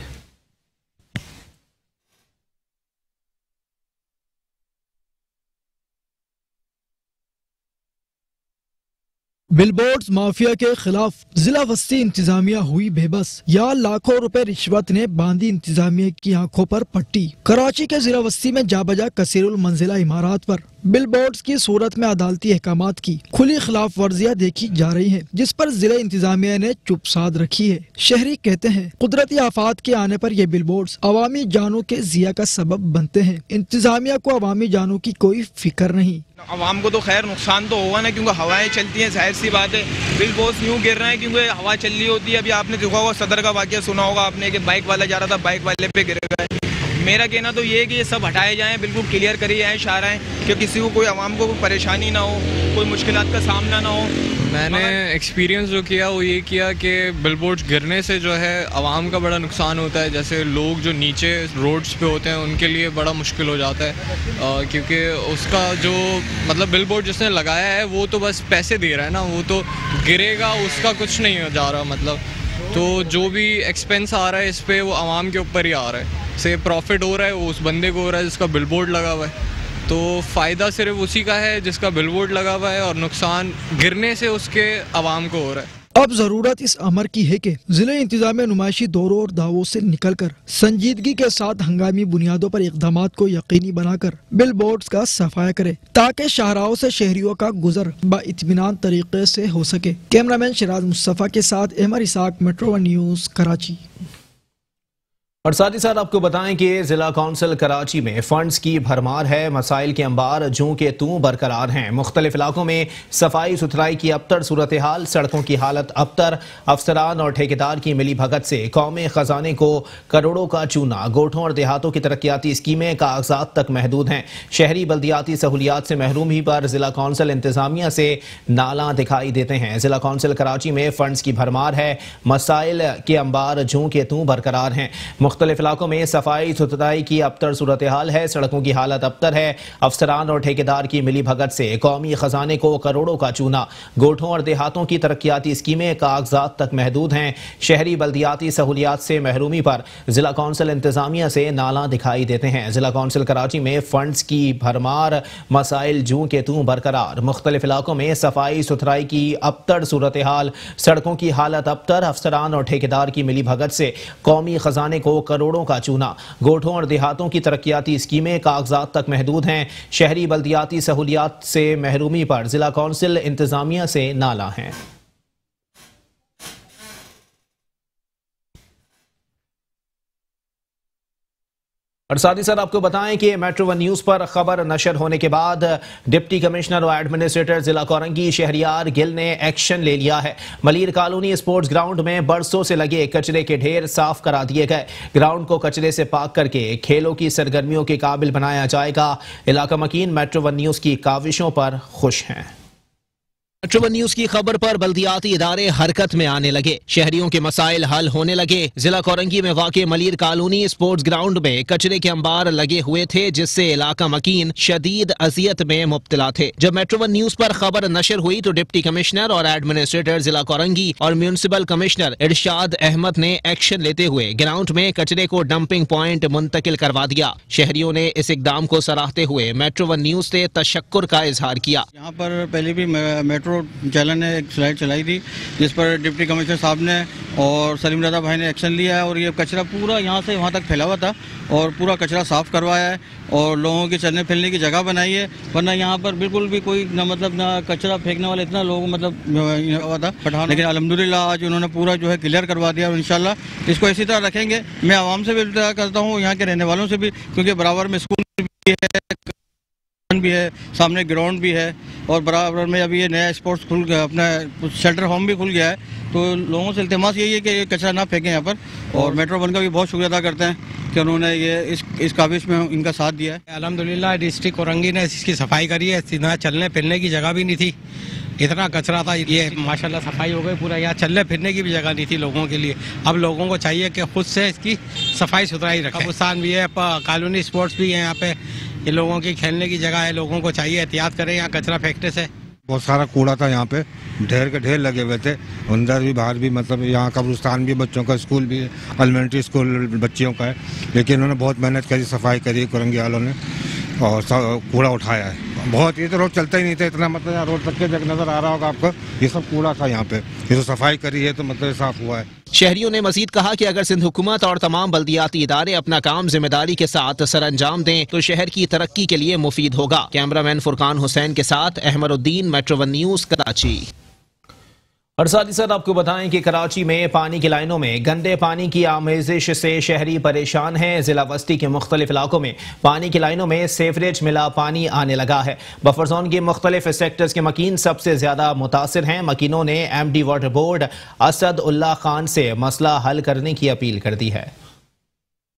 S6: बिलबोर्ड्स माफिया के खिलाफ जिला वस्ती इंतजामिया हुई बेबस, या लाखों रुपए रिश्वत ने बांधी इंतजामिया की आंखों पर पट्टी। कराची के जिला वस्ती में जाबजा कसीरुल मंजिला इमारात पर बिलबोर्ड्स की सूरत में अदालती अहकामात की खुली खिलाफ वर्जियाँ देखी जा रही हैं, जिस पर जिला इंतजामिया ने चुप साध रखी है। शहरी कहते हैं कुदरती आफात के आने पर ये बिलबोर्ड्स अवामी जानों के जिया का सबब बनते हैं। इंतजामिया को अवामी जानों की कोई फिक्र नहीं।
S7: आवाम को तो खैर नुकसान तो होगा ना, क्योंकि हवाएं चलती हैं, जाहिर सी बात है। बिलबोर्ड्स यूँ गिर रहे हैं क्योंकि हवा चल रही होती है। अभी आपने देखा होगा सदर का वाकया सुना होगा आपने कि बाइक वाला जा रहा था, बाइक वाले पे गिर गए। मेरा कहना तो ये है कि ये सब हटाए जाएं, बिल्कुल क्लियर करे जाएं शाहराएं, कि किसी को कोई आवाम को कोई परेशानी ना हो, कोई मुश्किलात का सामना ना हो।
S8: मैंने एक्सपीरियंस जो किया वो ये किया कि बिलबोर्ड्स गिरने से जो है आवाम का बड़ा नुकसान होता है। जैसे लोग जो नीचे रोड्स पे होते हैं उनके लिए बड़ा मुश्किल हो जाता है, क्योंकि उसका जो मतलब बिलबोर्ड जिसने लगाया है वो तो बस पैसे दे रहा है ना, वो तो गिरेगा, उसका कुछ नहीं जा रहा। मतलब तो जो भी एक्सपेंस आ रहा है इस पे वो आवाम के ऊपर ही आ रहा है। से प्रॉफिट हो रहा है वो उस बंदे को हो रहा है जिसका बिलबोर्ड लगा हुआ है, तो फ़ायदा सिर्फ उसी का है जिसका बिलबोर्ड लगा हुआ है, और नुकसान गिरने से उसके आवाम को हो रहा है।
S6: अब जरूरत इस अमर की है कि जिले इंतजामिया नुमाइशी दौरों और दावों से निकलकर संजीदगी के साथ हंगामी बुनियादों पर इक़दामात को यकीनी बनाकर बिलबोर्ड्स का सफाया करे, ताकि शाहराहों से शहरियों का गुजर बाइत्मीनान तरीके से हो सके। कैमरामैन शिराज मुस्तफ़ा के साथ Ahmed Ishaq, metro one news, Karachi.
S1: और साथ ही साथ आपको बताएं कि जिला कौंसिल कराची में फंड्स की भरमार है, मसाइल के अंबार जूं के तूं बरकरार हैं। मुख्तलिफ इलाकों में सफाई सुथराई की अबतर सूरत हाल, सड़कों की हालत अबतर, अफसरान और ठेकेदार की मिली भगत से कौमी खजाने को करोड़ों का चूना। गोठों और देहातों की तरक्याती स्कीमें कागजात तक महदूद हैं। शहरी बल्दियाती सहूलियात से महरूमी पर जिला कौंसिल इंतजामिया से नाला दिखाई देते हैं। जिला कौंसिल कराची में फंड्स की भरमार है, मसाइल के अंबार जूं के तूं बरकरार हैं। मुख्तलिफ इलाकों में सफाई सुथराई की अबतर सूरत हाल है, सड़कों की हालत अबतर है, अफसरान और ठेकेदार की मिली भगत से कौमी खजाने को करोड़ों का चूना। गोठों और देहातों की तरक्याती स्कीमें कागजात तक महदूद हैं। शहरी बल्दियाती सहूलियात से महरूमी पर जिला कौंसिल इंतजामिया से नाला दिखाई देते हैं। जिला कौंसिल कराची में फंड्स की भरमार, मसाइल जूं के तूं बरकरार। मुख्तलिफ इलाकों में सफाई सुथराई की अबतर सूरत हाल, सड़कों की हालत अबतर, अफसरान और ठेकेदार की मिली भगत से कौमी खजाने को करोड़ों का चूना। गोठों और देहातों की तरक्याती स्कीमें कागजात तक महदूद हैं। शहरी बल्दियाती सहूलियात से महरूमी पर जिला कौंसिल इंतजामिया से नाला है। और साथ ही साथ आपको बताएं कि मेट्रो वन न्यूज़ पर खबर नशर होने के बाद डिप्टी कमिश्नर और एडमिनिस्ट्रेटर जिला कोरंगी शहरियार गिल ने एक्शन ले लिया है। मलीर कॉलोनी स्पोर्ट्स ग्राउंड में बरसों से लगे कचरे के ढेर साफ करा दिए गए। ग्राउंड को कचरे से पाक करके खेलों की सरगर्मियों के काबिल बनाया जाएगा। इलाका मकीन मेट्रो वन न्यूज़ की काविशों पर खुश हैं। मेट्रो वन न्यूज़ की खबर पर बल्दियाती इदारे हरकत में आने लगे, शहरियों के मसाइल हल होने लगे। जिला कोरंगी में वाक़े मलीर कॉलोनी स्पोर्ट्स ग्राउंड में कचरे के अंबार लगे हुए थे, जिससे इलाका मकीन शदीद अजियत में मुब्तला थे। जब मेट्रो वन न्यूज़ पर खबर नशर हुई तो डिप्टी कमिश्नर और एडमिनिस्ट्रेटर जिला कोरंगी और म्यूनिसिपल कमिश्नर इरशाद अहमद ने एक्शन लेते हुए ग्राउंड में कचरे को डंपिंग पॉइंट मुंतकिल करवा दिया। शहरियों ने इस इकदाम को सराहते हुए मेट्रो वन न्यूज़ से तशक्कुर का इजहार किया।
S9: यहाँ पर पहले भी मेट्रो चैनल ने एक स्लाइड चलाई थी जिस पर डिप्टी कमिश्नर साहब ने और सलीम रजा भाई ने एक्शन लिया है, और ये कचरा पूरा यहाँ से वहाँ तक फैला हुआ था और पूरा कचरा साफ़ करवाया है और लोगों के चलने फिरने की जगह बनाई है। वरना यहाँ पर बिल्कुल भी कोई ना कचरा फेंकने वाला इतना लोग हुआ था, लेकिन अल्हम्दुलिल्लाह आज उन्होंने पूरा जो है क्लियर करवा दिया और इंशाल्लाह इसको इसी तरह रखेंगे। मैं आवाम से भी करता हूँ, यहाँ के रहने वालों से भी, क्योंकि बराबर में स्कूल भी है, सामने ग्राउंड भी है और बराबर में अभी ये नया स्पोर्ट्स खुल गया, अपना शेल्टर होम भी खुल गया है। तो लोगों से इल्तिमास यही है कि ये कचरा ना फेंकें यहाँ पर। और मेट्रो वन का भी बहुत शुक्रिया अदा करते हैं कि उन्होंने ये इस काबिश में इनका साथ दिया है।
S10: अल्हम्दुलिल्लाह डिस्ट्रिक्ट औरंगी ने इसकी सफाई करी है। सीधा चलने फिरने की जगह भी नहीं थी, इतना कचरा था। ये माशाल्लाह सफाई हो गई पूरा, यहाँ चलने फिरने की भी जगह नहीं थी लोगों के लिए। अब लोगों को चाहिए कि खुद से इसकी सफाई सुथराई रखें। कब्रिस्तान भी है, कॉलोनी स्पोर्ट्स भी है यहाँ पे, ये लोगों की खेलने की जगह है। लोगों को चाहिए एहतियात करें यहाँ कचरा फेंकने से।
S11: बहुत सारा कूड़ा था यहाँ पे, ढेर के ढेर लगे हुए थे, अंदर भी बाहर भी। मतलब यहाँ कब्रिस्तान भी, बच्चों का स्कूल भी, एलिमेंट्री स्कूल बच्चियों का है। लेकिन उन्होंने बहुत मेहनत करी, सफाई करी कोरंगी वालों ने और कूड़ा उठाया है बहुत। ये तो रोड चलता ही नहीं था इतना, मतलब यहाँ रोड तक के जगह नजर आ रहा होगा आपको, ये सब कूड़ा था यहाँ पे। ये तो सफाई करी है तो मतलब साफ हुआ है।
S1: शहरियों ने मजीद कहा कि अगर सिंध हुकूमत और तमाम बल्दियाती इदारे अपना काम जिम्मेदारी के साथ सरअंजाम दें तो शहर की तरक्की के लिए मुफीद होगा। कैमरामैन फुरकान हुसैन के साथ अहमरुद्दीन, मेट्रो वन न्यूज, कराची। और साथ ही साथ आपको बताएं कि कराची में पानी की लाइनों में गंदे पानी की आमेजिश से शहरी परेशान हैं। जिला वस्ती के मुख्तलिफ इलाकों में पानी की लाइनों में सेवरेज मिला पानी आने लगा है। बफर जोन के मुख्तलिफ सेक्टर्स के मकीन सबसे ज्यादा मुतासिर हैं। मकीनों ने MD water board Asad Ullah Khan से मसला हल करने की अपील कर दी है।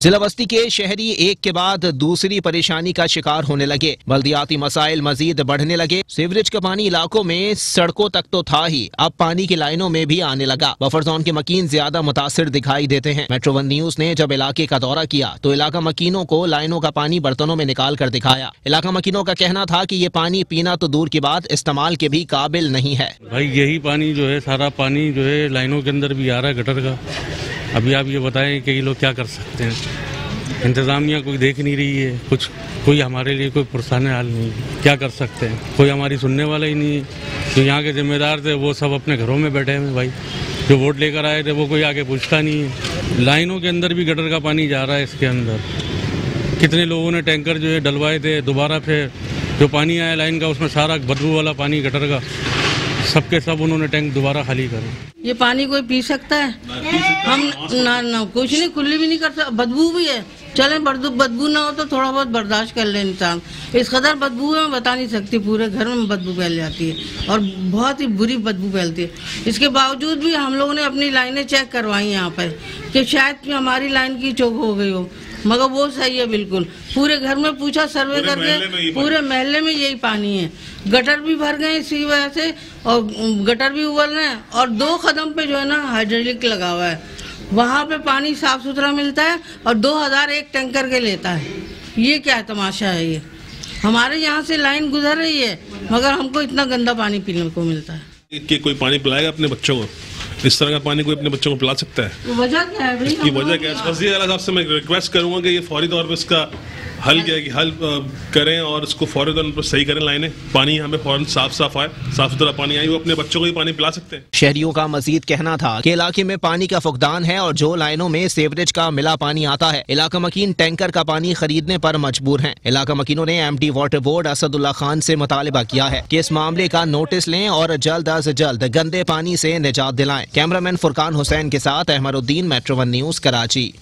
S1: जिला बस्ती के शहरी एक के बाद दूसरी परेशानी का शिकार होने लगे। बल्दियाती मसाइल मजीद बढ़ने लगे। सीवरेज का पानी इलाकों में सड़कों तक तो था ही, अब पानी की लाइनों में भी आने लगा। बफर जोन के मकीन ज्यादा मुतासिर दिखाई देते हैं। मेट्रो वन न्यूज ने जब इलाके का दौरा किया तो इलाका मकीनों को लाइनों का पानी बर्तनों में निकाल कर दिखाया। इलाका मकीनों का कहना था कि ये पानी पीना तो दूर की बात, इस्तेमाल के भी काबिल नहीं है।
S12: भाई यही पानी जो है, सारा पानी जो है लाइनों के अंदर भी आ रहा है गटर का। अभी आप ये बताएं कि ये लोग क्या कर सकते हैं। इंतज़ामिया कोई देख नहीं रही है, कुछ कोई हमारे लिए कोई पुरसाने हाल नहीं, क्या कर सकते हैं। कोई हमारी सुनने वाला ही नहीं है। जो यहाँ के जिम्मेदार थे वो सब अपने घरों में बैठे हैं भाई। जो वोट लेकर आए थे वो कोई आके पूछता नहीं है। लाइनों के अंदर भी गटर का पानी जा रहा है इसके अंदर। कितने लोगों ने टैंकर जो है डलवाए थे, दोबारा फिर जो पानी आया लाइन का उसमें सारा बदबू वाला पानी गटर का सबके सब उन्होंने टैंक दोबारा खाली करे।
S13: ये पानी कोई पी सकता है? हम ना कुछ नहीं, कुल्ली भी नहीं कर सकते। बदबू भी है, चले बदबू ना हो तो थोड़ा बहुत बर्दाश्त कर ले इंसान। इस कदर बदबू है मैं बता नहीं सकती, पूरे घर में बदबू फैल जाती है और बहुत ही बुरी बदबू फैलती है। इसके बावजूद भी हम लोगों ने अपनी लाइनें चेक करवाई यहाँ पर कि शायद हमारी लाइन की चोक हो गई हो, मगर वो सही है बिल्कुल। पूरे घर में पूछा सर्वे करके, पूरे महल्ले में यही पानी है। गटर भी भर गए इसी वजह से और गटर भी उबल रहे हैं और 2 कदम पे जो है ना हाइड्रोलिक लगा हुआ है, वहाँ पे पानी साफ सुथरा मिलता है और 2000 एक टैंकर के लेता है। ये क्या तमाशा है? ये हमारे यहाँ से लाइन गुजर रही है मगर हमको इतना गंदा पानी पीने को मिलता है।
S14: कि कोई पानी पिलाएगा अपने बच्चों को? इस तरह का पानी कोई अपने बच्चों को पिला सकता है?
S13: वजह क्या है भाई?
S14: इसकी वजह क्या है? वज़ीर आला साहब से मैं रिक्वेस्ट करूंगा कि ये फौरी तौर पर इसका हल क्या है कि हल करें और इसको फौरी तौर पर सही करें। लाइनें पानी यहाँ पे फौरन साफ आए, साफ सुथरा पानी आए, वो अपने बच्चों को ही पानी पिला सकते हैं।
S1: शहरियों का मजीद कहना था कि इलाके में पानी का फुकदान है और जो लाइनों में सेवरेज का मिला पानी आता है, इलाका मकीन टैंकर का पानी खरीदने पर मजबूर हैं। इलाका मकीनों ने MD water board Asadullah Khan से मुतालिबा किया है कि इस मामले का नोटिस लें और जल्द अज जल्द गंदे पानी से निजात दिलाएं। कैमरामैन फुरकान हुसैन के साथ अहमरुद्दीन, मेट्रो वन न्यूज, कराची।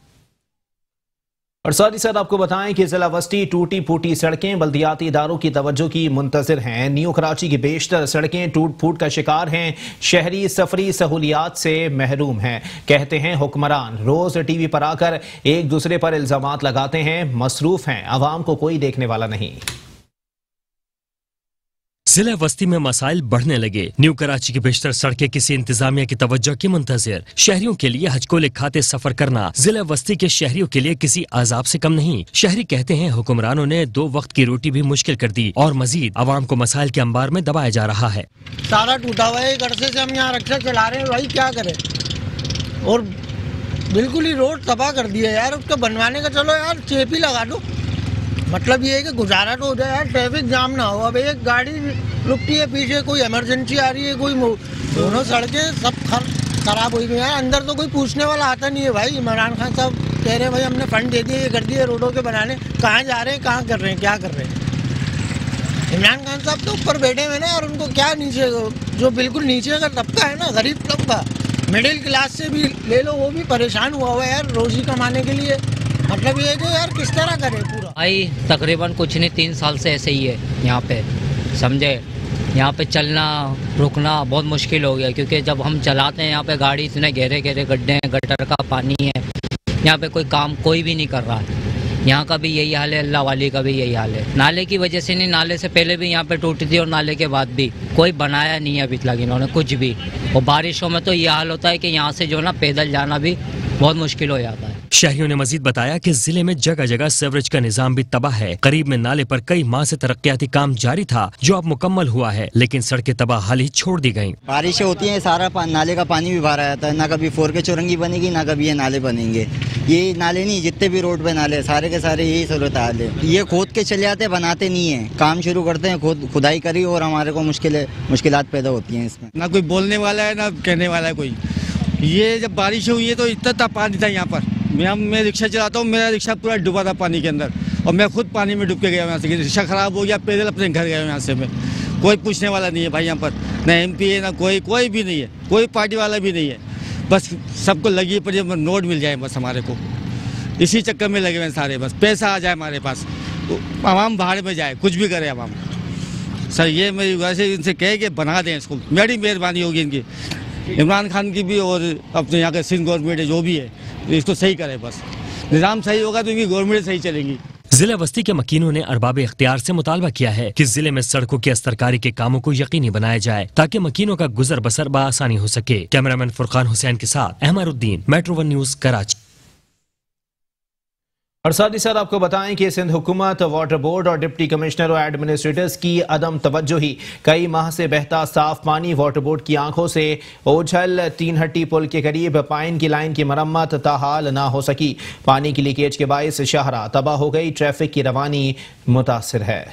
S1: और साथ ही साथ आपको बताएं कि जिला वस्ती टूटी फूटी सड़कें बल्दियाती इदारों की तवज्जो की मुंतजिर हैं। न्यू कराची की बेशतर सड़कें टूट फूट का शिकार हैं। शहरी सफरी सहूलियात से महरूम हैं। कहते हैं हुक्मरान रोज TV पर आकर एक दूसरे पर इल्जामात लगाते हैं, मसरूफ हैं, आवाम को कोई देखने वाला नहीं।
S15: जिला वस्ती में मसाइल बढ़ने लगे। न्यू कराची की बेशतर सड़कें किसी इंतजामिया की तवज्जो की मुंतजिर। शहरियों के लिए हज को लिखाते सफर करना जिला वस्ती के शहरियों के लिए किसी अजाब से कम नहीं। शहरी कहते हैं हुक्मरानों ने 2 वक्त की रोटी भी मुश्किल कर दी और मजीद आवाम को मसाइल के अंबार में दबाया जा रहा है।
S16: सारा टूटा हुआ है, अरसे से हम यहाँ रक्षा चला रहे हैं भाई, क्या करें। और बिल्कुल ही रोड तबाह कर दिया यार। उसको बनवाने का चलो यार चेप ही लगा दो, मतलब ये है कि गुजारा तो हो जाए यार, ट्रैफिक जाम ना हो। अब एक गाड़ी रुकती है पीछे, कोई इमरजेंसी आ रही है, कोई दोनों सड़कें सब खराब हुई हैं यार। अंदर तो कोई पूछने वाला आता नहीं है भाई। इमरान खान साहब कह रहे हैं भाई हमने फंड दे दिए, ये कर दिए रोडों के बनाने, कहाँ जा रहे हैं, कहाँ कर रहे हैं, क्या कर रहे हैं। इमरान खान साहब तो ऊपर बैठे हुए ना, और उनको क्या नीचे जो बिल्कुल नीचे का तबका है ना, गरीब तबका, मिडिल क्लास से भी ले लो, वो भी परेशान हुआ है यार रोजी कमाने के लिए। मतलब ये जो यार किस तरह करे पूरा।
S17: भाई तकरीबन कुछ नहीं 3 साल से ऐसे ही है यहाँ पे, समझे। यहाँ पे चलना रुकना बहुत मुश्किल हो गया, क्योंकि जब हम चलाते हैं यहाँ पे गाड़ी, इतने गहरे गहरे गड्ढे हैं, गटर का पानी है, यहाँ पे कोई काम कोई भी नहीं कर रहा है। यहाँ का भी यही हाल है, अल्लाह वाली का भी यही हाल है। नाले की वजह से नहीं, नाले से पहले भी यहाँ पे टूटी थी और नाले के बाद भी कोई बनाया नहीं है अभी तक इन्होंने कुछ भी। और बारिशों में तो ये हाल होता है कि यहाँ से जो ना पैदल जाना भी बहुत मुश्किल हो जाता है।
S15: शहरियों ने मजीद बताया कि जिले में जगह जगह सीवरेज का निजाम भी तबाह है। करीब में नाले पर कई माह से तरक्याती काम जारी था जो अब मुकम्मल हुआ है, लेकिन सड़कें तबाह हाल ही छोड़ दी गयी।
S18: बारिशें होती हैं, सारा नाले का पानी भी भरा रहता है, ना कभी 4K चौरंगी बनेगी ना कभी ये नाले बनेंगे। ये नाले नहीं, जितने भी रोड पे नाले सारे के सारे यही सूरत हाल है। ये खोद के चले जाते, बनाते नहीं है, काम शुरू करते हैं, खुदाई करी और हमारे को मुश्किलात पैदा होती हैं इसमें।
S9: ना कोई बोलने वाला है ना कहने वाला है कोई। ये जब बारिश हुई है तो इतना पानी था यहाँ पर। मैं रिक्शा चलाता हूँ, मेरा रिक्शा पूरा डूबा था पानी के अंदर और मैं खुद पानी में डूब के गया यहाँ से। रिक्शा खराब हो गया, पैदल अपने घर गया यहाँ से मैं। कोई पूछने वाला नहीं है भाई यहाँ पर, ना MP है ना कोई भी नहीं है, कोई पार्टी वाला भी नहीं है। बस सबको लगी पड़ी नोट मिल जाए बस हमारे को, इसी चक्कर में लगे हुए सारे। बस पैसा आ जाए हमारे पास, आवाम बाहर में जाए, कुछ भी करे आवाम। सर ये मेरी वैसे इनसे कहे कि बना दें इसको, मेरी मेहरबानी होगी इनकी, इमरान खान की भी और अपने यहाँ के सिंध गवर्नमेंट जो भी है इसको सही करे। बस निज़ाम सही होगा तो इनकी गवर्नमेंट सही चलेगी।
S15: जिला बस्ती के मकीनों ने अरबाब इख्तियार से मुतालबा किया है कि जिले में सड़कों की अस्तरकारी के कामों को यकीनी बनाया जाए ताकि मकीनों का गुजर बसर बआसानी हो सके। कैमरामैन फुरकान हुसैन के साथ अहमरुद्दीन, मेट्रो 1 न्यूज, कराची।
S1: और साथ ही साथ आपको बताएं कि सिंध हुकूमत, वाटर बोर्ड और डिप्टी कमिश्नर और एडमिनिस्ट्रेटर्स की अदम तवज्जोही, कई माह से बहता साफ पानी, वाटर बोर्ड की आंखों से ओझल, 3 हट्टी पुल के करीब पाइन की लाइन की मरम्मत ताहाल ना हो सकी। पानी की लीकेज के बायस शाहरा तबाह हो गई, ट्रैफिक की रवानी मुतासिर है।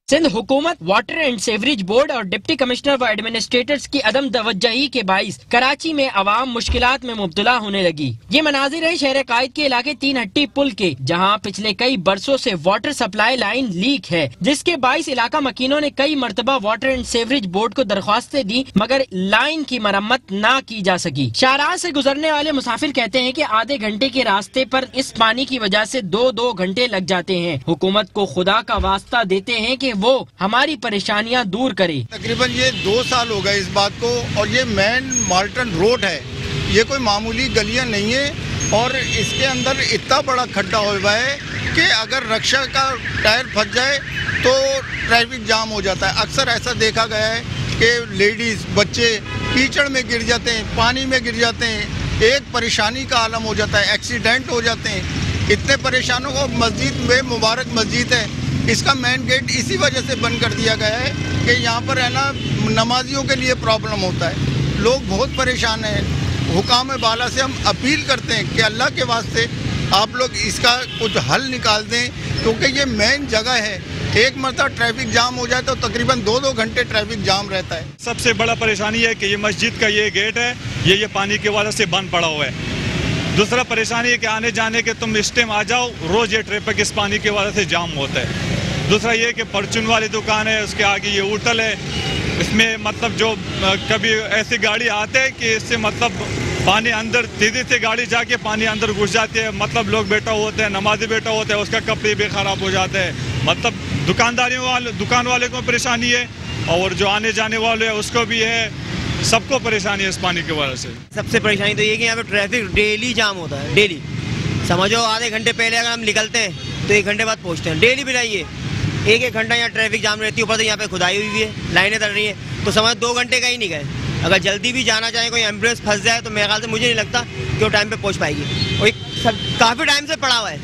S19: सिंध हुकूमत, वाटर एंड सेवरेज बोर्ड और डिप्टी कमिश्नर व एडमिनिस्ट्रेटर्स की अदम तवज्जोही के बाइस कराची में आवाम मुश्किलात में मुब्तला होने लगी। ये मनाजिर है शहर कायद के इलाके 3 हट्टी पुल के, जहाँ पिछले कई बरसों से वाटर सप्लाई लाइन लीक है, जिसके बाइस इलाका मकीनों ने कई मरतबा वाटर एंड सेवरेज बोर्ड को दरख्वास्तें दी मगर लाइन की मरम्मत ना की जा सकी। शाहराह से गुजरने वाले मुसाफिर कहते हैं कि आधे घंटे के रास्ते पर इस पानी की वजह से 2-2 घंटे लग जाते हैं। हुकूमत को खुदा का वास्ता देते हैं कि वो हमारी परेशानियां दूर करे।
S20: तकरीबन ये 2 साल हो गए इस बात को, और ये मेन माल्टन रोड है, ये कोई मामूली गलियां नहीं है और इसके अंदर इतना बड़ा खड्डा हुआ है कि अगर रिक्शा का टायर फंस जाए तो ट्रैफिक जाम हो जाता है। अक्सर ऐसा देखा गया है कि लेडीज बच्चे कीचड़ में गिर जाते हैं, पानी में गिर जाते हैं, एक परेशानी का आलम हो जाता है, एक्सीडेंट हो जाते हैं। इतने परेशानों को मस्जिद में, मुबारक मस्जिद है, इसका मेन गेट इसी वजह से बंद कर दिया गया है कि यहाँ पर है ना नमाजियों के लिए प्रॉब्लम होता है, लोग बहुत परेशान हैं। हुकाम बाला से हम अपील करते हैं कि अल्लाह के वास्ते आप लोग इसका कुछ हल निकाल दें, क्योंकि ये मेन जगह है। एक मरतबा ट्रैफिक जाम हो जाए तो तकरीबन 2-2 घंटे ट्रैफिक जाम रहता है।
S21: सबसे बड़ा परेशानी है कि ये मस्जिद का ये गेट है, ये पानी की वजह से बंद पड़ा हुआ है। दूसरा परेशानी है कि आने जाने के तुम इस टाइम आ जाओ, रोज ये ट्रैफिक इस पानी की वजह से जाम होता है। दूसरा ये कि परचून वाली दुकान है, उसके आगे ये होटल है, इसमें मतलब जो कभी ऐसी गाड़ी आते हैं कि इससे मतलब पानी अंदर तेजी से गाड़ी जाके पानी अंदर घुस जाती है, मतलब लोग बैठा होते हैं, नमाजी बैठा होते हैं, उसका कपड़े भी खराब हो जाते हैं। मतलब दुकान वाले को परेशानी है और जो आने जाने वाले हैं उसको भी है, सबको परेशानी है इस पानी की वजह से।
S22: सबसे परेशानी तो ये कि यहाँ पे ट्रैफिक डेली जाम होता है, डेली। समझो आधे घंटे पहले अगर हम निकलते हैं तो 1 घंटे बाद पहुँचते हैं, डेली बनाइए 1-1 घंटा यहाँ ट्रैफिक जाम रहती है। ऊपर से यहाँ पे खुदाई हुई है, लाइनें चल रही है, तो समझ 2 घंटे का ही नहीं गए। अगर जल्दी भी जाना चाहे, कोई एम्बुलेंस फंस जाए तो मेरे ख्याल से मुझे नहीं लगता कि वो टाइम पे पहुँच पाएगी। और काफ़ी टाइम से पड़ा हुआ है,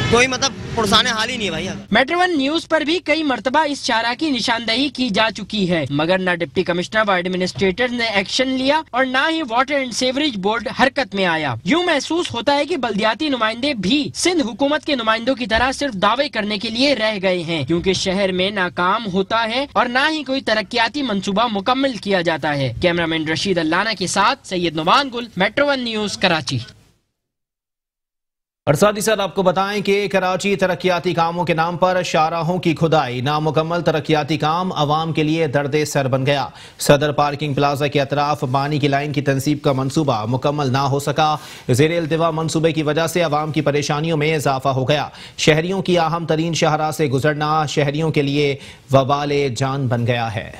S22: कोई मतलब पुरसाने हाल ही नहीं है भाई।
S19: मेट्रो 1 न्यूज पर भी कई मरतबा इस शारा की निशानदेही की जा चुकी है, मगर न डिप्टी कमिश्नर व एडमिनिस्ट्रेटर ने एक्शन लिया और न ही वाटर एंड सेवरेज बोर्ड हरकत में आया। यूँ महसूस होता है कि बल्दियाती नुमाइंदे भी सिंध हुकूमत के नुमाइंदों की तरह सिर्फ दावे करने के लिए रह गए हैं, क्योंकि शहर में न काम होता है और न ही कोई तरक्याती मंसूबा मुकम्मल किया जाता है। कैमरामैन रशीद अल्लाना के साथ सैयद नुमान गुल, मेट्रो 1 न्यूज, कराची।
S1: और साथ ही साथ आपको बताएं कि कराची तरक्याती कामों के नाम पर शाहराहों की खुदाई, नामुकम्मल तरक्याती काम अवाम के लिए दर्द सर बन गया। सदर पार्किंग प्लाजा के अतराफ पानी की लाइन की तंसीब का मंसूबा मुकम्मल ना हो सका। ज़ेर इल्तिवा मंसूबे की वजह से अवाम की परेशानियों में इजाफा हो गया। शहरियों की अहम तरीन शाहराह से गुजरना शहरियों के लिए वबाले जान बन गया है।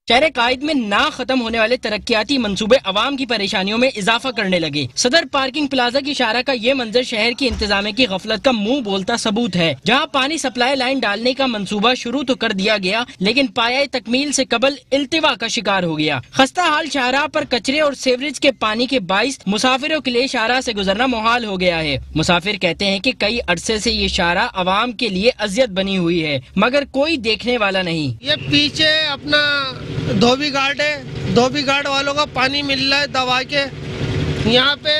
S19: शहर कायद में ना खत्म होने वाले तरक्याती मंसूबे अवाम की परेशानियों में इजाफा करने लगे। सदर पार्किंग प्लाजा की शाहराह का ये मंजर शहर की इंतजामिया की गफलत का मुंह बोलता सबूत है। जहां पानी सप्लाई लाइन डालने का मंसूबा शुरू तो कर दिया गया, लेकिन पाया तकमील से कबल इल्तिवा का शिकार हो गया। खस्ता हाल शाहराह पर कचरे और सेवरेज के पानी के बाइस मुसाफिरों के लिए शाहराह से गुजरना मुहाल हो गया है। मुसाफिर कहते हैं कि कई अरसे से ये शाहराह अवाम के लिए अजियत बनी हुई है, मगर कोई देखने वाला नहीं।
S16: ये पीछे अपना धोबी घाट है, धोबी घाट वालों का पानी मिल रहा है दबा के। यहाँ पे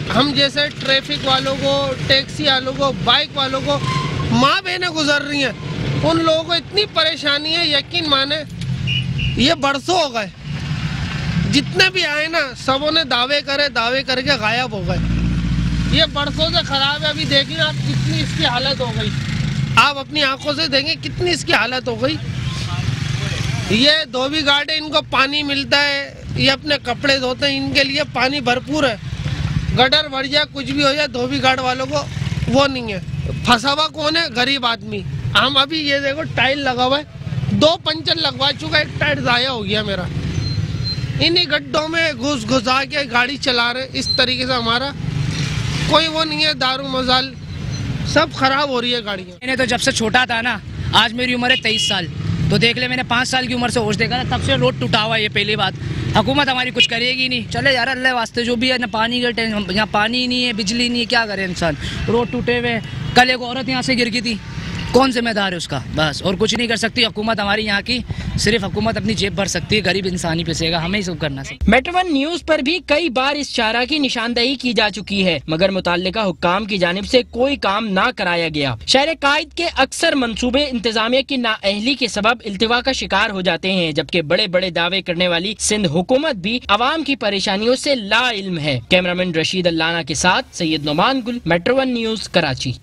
S16: हम जैसे ट्रैफिक वालों को, टैक्सी वालों को, बाइक वालों को माँ बहनें गुजर रही हैं, उन लोगों को इतनी परेशानी है, यकीन माने ये बरसों हो गए। जितने भी आए ना सबों ने दावे करके गायब हो गए। ये बरसों से खराब है। अभी देखिए आप कितनी इसकी हालत हो गई, आप अपनी आंखों से देखें कितनी इसकी हालत हो गई। ये धोबी घाट है, इनको पानी मिलता है, ये अपने कपड़े धोते हैं, इनके लिए पानी भरपूर है। गटर भर जाए, कुछ भी हो जाए, धोबी घाट वालों को वो नहीं है। फंसा हुआ कौन है? गरीब आदमी। हम अभी ये देखो टाइल लगा हुआ है, 2 पंचर लगवा चुका, एक टाइल ज़ाया हो गया मेरा। इन्हीं गड्ढों में घुसा के गाड़ी चला रहे। इस तरीके से हमारा कोई वो नहीं है, दारू मजाल सब खराब हो रही है गाड़ियाँ।
S2: मैंने तो जब से छोटा था ना, आज मेरी उम्र है 23 साल, तो देख ले मैंने 5 साल की उम्र से होश देखा ना, तब से रोड टूटा हुआ है। ये पहली बात, हुकूमत हमारी कुछ करेगी नहीं। चले यार अल्लाह वास्ते, जो भी है ना, पानी का टेंशन, यहाँ पानी नहीं है, बिजली नहीं है, क्या करे इंसान। रोड टूटे हुए, कल एक औरत यहाँ से गिर गई थी, कौन जिम्मेदार है उसका? बस, और कुछ नहीं कर सकती हुकूमत हमारी यहाँ की। सिर्फ हुकूमत अपनी जेब भर सकती है, गरीब इंसान ही पिसेगा, हमें ही सब करना चाहिए।
S19: मेट्रो वन न्यूज पर भी कई बार इस शाहराह की निशानदेही की जा चुकी है, मगर मुताल्लिका हुक्काम की जानिब से कोई काम ना कराया गया। शहर कायद के अक्सर मंसूबे इंतजामिया की नाअहली के सबब इल्तिवा का शिकार हो जाते हैं, जबकि बड़े बड़े दावे करने वाली सिंध हुकूमत भी अवाम की परेशानियों से ला इल्म है। कैमरामैन रशीद अल्लाना के साथ सैयद नुमान गुल, मेट्रो वन न्यूज, कराची।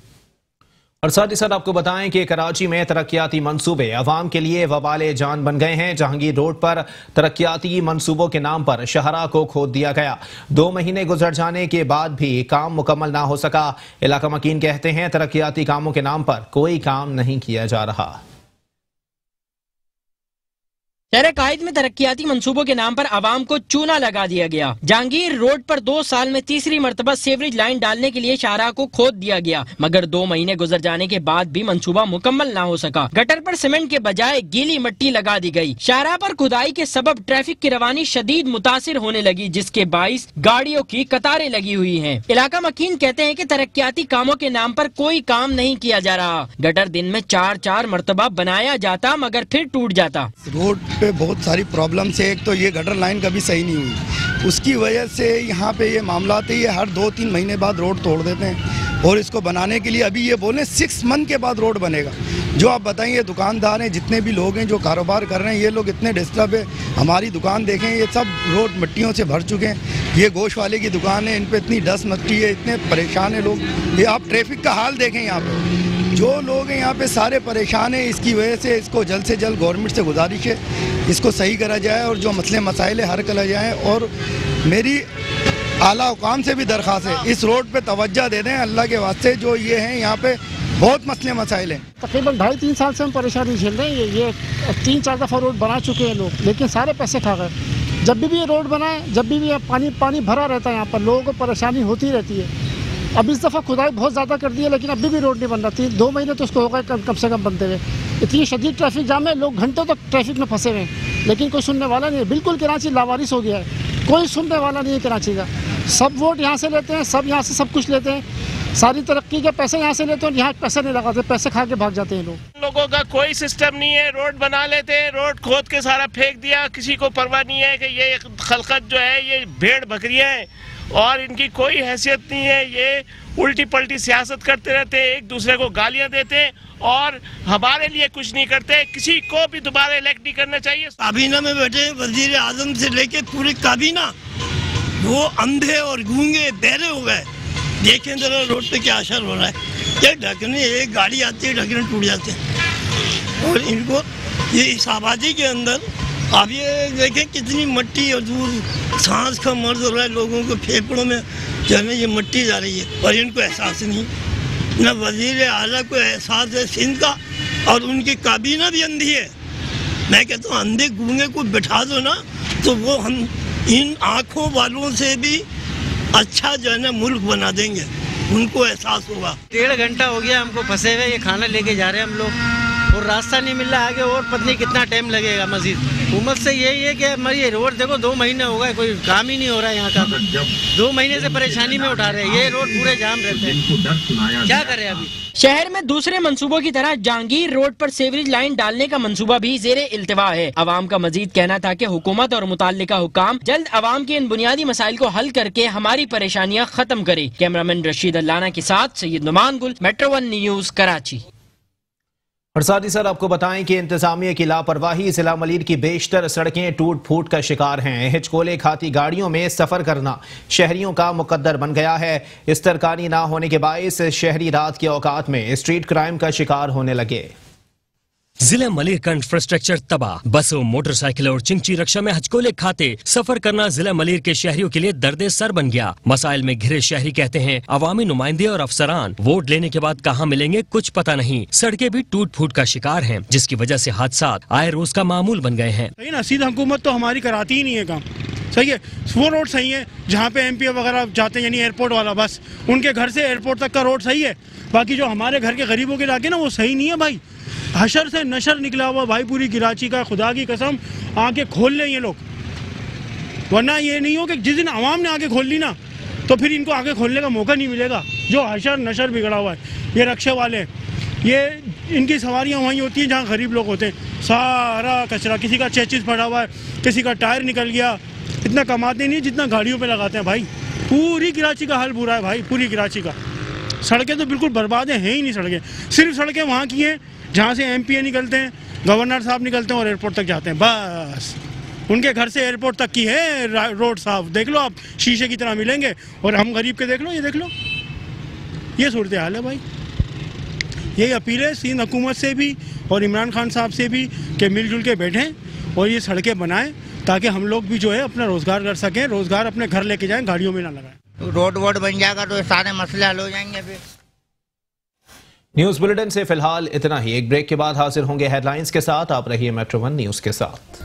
S1: और साथ ही साथ आपको बताएं कि कराची में तरक्याती मंसूबे अवाम के लिए वबाले जान बन गए हैं। जहांगीर रोड पर तरक्याती मंसूबों के नाम पर शाहराह को खोद दिया गया। 2 महीने गुजर जाने के बाद भी काम मुकम्मल ना हो सका। इलाका मकीन कहते हैं तरक्याती कामों के नाम पर कोई काम नहीं किया जा रहा।
S19: शहर कायद में तरक्याती मंसूबों के नाम पर आवाम को चूना लगा दिया गया। जहांगीर रोड पर 2 साल में तीसरी मरतबा सीवरेज लाइन डालने के लिए शाहराह को खोद दिया गया, मगर 2 महीने गुजर जाने के बाद भी मंसूबा मुकम्मल ना हो सका। गटर पर सीमेंट के बजाय गीली मिट्टी लगा दी गई। शाहराह पर खुदाई के सबब ट्रैफिक की रवानी शदीद मुतासिर होने लगी, जिसके बाइस गाड़ियों की कतारें लगी हुई है। इलाका मकीन कहते हैं कि तरक्याती कामों के नाम पर कोई काम नहीं किया जा रहा। गटर दिन में 4-4 मरतबा बनाया जाता, मगर फिर टूट जाता।
S3: रोड पे बहुत सारी प्रॉब्लम्स है। एक तो ये गटर लाइन कभी सही नहीं हुई, उसकी वजह से यहाँ पे ये मामला है। ये हर 2-3 महीने बाद रोड तोड़ देते हैं, और इसको बनाने के लिए अभी ये बोले 6 मंथ के बाद रोड बनेगा। जो आप बताइए, दुकानदार हैं, जितने भी लोग हैं जो कारोबार कर रहे हैं, ये लोग इतने डिस्टर्ब है। हमारी दुकान देखें, ये सब रोड मिट्टियों से भर चुके हैं। ये गोश्त वाले की दुकान है, इन पर इतनी डस्ट मट्टी है, इतने परेशान है लोग। ये आप ट्रैफिक का हाल देखें, यहाँ पे जो लोग हैं यहाँ पे सारे परेशान हैं। इसकी वजह से इसको जल्द से जल्द गवर्नमेंट से गुजारिश है, इसको सही करा जाए और जो मसले मसाइल है हल करा जाए। और मेरी आला हुकाम से भी दरख्वास्त है, इस रोड पे तवज्जो दे दें अल्लाह के वास्ते। जो ये हैं यहाँ पे बहुत मसले मसाइल हैं।
S23: तकरीबन 2.5-3 साल से हम परेशानी झेल रहे हैं। ये 3-4 दफ़ा रोड बना चुके हैं लोग, लेकिन सारे पैसे खा गए। जब भी ये रोड बनाए, जब भी ये पानी भरा रहता है, यहाँ पर लोगों को परेशानी होती रहती है। अब इस दफ़ा खुदाई बहुत ज़्यादा कर दी है, लेकिन अभी भी रोड नहीं बन रहा थी। 2 महीने तो उसको हो गए कम से कम बनते हुए। इतनी शदीद ट्रैफिक जाम है, लोग घंटों तक ट्रैफिक में फंसे हुए हैं, लेकिन कोई सुनने वाला नहीं है। बिल्कुल कराची लावारिस हो गया है, कोई सुनने वाला नहीं है कराची का। सब वोट यहाँ से लेते हैं, सब यहाँ से सब कुछ लेते हैं, सारी तरक्की के पैसे यहाँ से लेते हैं, यहाँ पैसे नहीं लगाते, पैसे खा के भाग जाते हैं लोग।
S24: लोगों का कोई सिस्टम नहीं है, रोड बना लेते हैं, रोड खोद के सारा फेंक दिया। किसी को परवाह नहीं है कि ये खलकत जो है ये भेड़ बकरियाँ हैं और इनकी कोई हैसियत नहीं है। ये उल्टी पलटी सियासत करते रहते हैं, एक दूसरे को गालियां देते हैं और हमारे लिए कुछ नहीं करते। किसी को भी दोबारा इलेक्ट नहीं करना चाहिए।
S25: काबीना में बैठे वजीर आजम से लेके पूरे काबीना वो अंधे और गूंगे बहरे हो गए। देखें जरा रोड पे क्या असर हो रहा है। ये ढकने, एक गाड़ी आती है ढकने टूट जाते हैं। और इनको ये इस आबादी के अंदर आप ये देखें कितनी मट्टी और दूर सांस का मर्ज हो रहा है, लोगों को फेफड़ों में जो है ये मट्टी जा रही है और इनको एहसास नहीं। न वजीर आला को एहसास है सिंध का, और उनकी काबीना भी अंधी है। मैं कहता हूँ अंधे गूंगे को बिठा दो ना, तो वो हम इन आँखों वालों से भी अच्छा जो है ना मुल्क बना देंगे, उनको एहसास होगा।
S4: 1.5 घंटा हो गया हमको फंसे हुए, ये खाना लेके जा रहे हैं हम लोग और रास्ता नहीं मिल रहा आगे, और पता नहीं कितना टाइम लगेगा। मजीद हुकूमत से यही है कि हमारी ये रोड देखो 2 महीने हो गए, कोई काम ही नहीं हो रहा है यहाँ का। 2 महीने से परेशानी में उठा रहे हैं, ये रोड पूरे जाम रहते हैं, क्या करें अभी।
S19: शहर में दूसरे मंसूबों की तरह जहांगीर रोड पर सीवरेज लाइन डालने का मंसूबा भी जेरे इल्तिवा है। अवाम का मजीद कहना था कि हुकूमत और मुताल्लिका हुकाम जल्द अवाम के इन बुनियादी मसाइल को हल करके हमारी परेशानियां खत्म करे। कैमरामैन रशीद अल्लाना के साथ सैयद नुमान गुल, मेट्रो 1 न्यूज, कराची।
S1: और साथ ही सर आपको बताएं कि इंतजामिया की लापरवाही, जिला मलीर की बेशतर सड़कें टूट फूट का शिकार हैं। हिचकोले खाती गाड़ियों में सफर करना शहरियों का मुकद्दर बन गया है। इस तरकानी ना होने के बायस शहरी रात के औकात में स्ट्रीट क्राइम का शिकार होने लगे।
S15: जिला मलिर का इंफ्रास्ट्रक्चर तबाह, बसों, मोटरसाइकिल और चिंची रक्षा में हचकोले खाते सफर करना जिला मलिर के शहरियों के लिए दर्द सर बन गया। मसाइल में घिरे शहरी कहते हैं अवामी नुमाइंदे और अफसरान वोट लेने के बाद कहां मिलेंगे कुछ पता नहीं। सड़कें भी टूट फूट का शिकार हैं, जिसकी वजह से हादसात आए रोज का मामूल बन गए हैं।
S5: सीधा हुकूमत तो हमारी कराती ही नहीं है काम, सही है। वो रोड सही है जहाँ पे MP वगैरह जाते हैं, यानी एयरपोर्ट वाला, बस उनके घर से एयरपोर्ट तक का रोड सही है। बाकी जो हमारे घर के गरीबों के इलाके ना, वो सही नहीं है भाई। हशर से नशर निकला हुआ भाई पूरी गिराची का, खुदा की कसम आंखें खोल लें ये लोग, वरना ये नहीं हो कि जिस दिन आवाम ने आंखें खोल ली ना, तो फिर इनको आंखें खोलने का मौका नहीं मिलेगा। जो हशर नशर बिगड़ा हुआ है, ये रक्शे वाले, ये इनकी सवारियां वहीं होती हैं जहाँ गरीब लोग होते हैं। सारा कचरा, किसी का चेचिस पड़ा हुआ है, किसी का टायर निकल गया, इतना कमाते नहीं जितना गाड़ियों पे लगाते हैं भाई। पूरी कराची का हाल बुरा है भाई, पूरी कराची का। सड़कें तो बिल्कुल बर्बाद हैं, है ही नहीं सड़कें। सिर्फ सड़कें वहाँ की हैं जहाँ से MP निकलते हैं, गवर्नर साहब निकलते हैं और एयरपोर्ट तक जाते हैं, बस उनके घर से एयरपोर्ट तक की है रोड साफ। देख लो आप, शीशे की तरह मिलेंगे। और हम गरीब के देख लो, ये देख लो, ये सूरत हाल है भाई। यही अपील है सिंध हुकूमत से भी और इमरान खान साहब से भी कि मिलजुल के बैठें और ये सड़कें बनाएं, ताकि हम लोग भी जो है अपना रोजगार कर सकें, रोजगार अपने घर लेके जाएं, गाड़ियों में ना लगाएं।
S6: रोड वोड बन जाएगा तो सारे मसले हल हो जाएंगे। फिर
S1: न्यूज बुलेटिन से फिलहाल इतना ही। एक ब्रेक के बाद हाजिर होंगे हेडलाइंस के साथ। आप रहिए मेट्रो 1 न्यूज के साथ।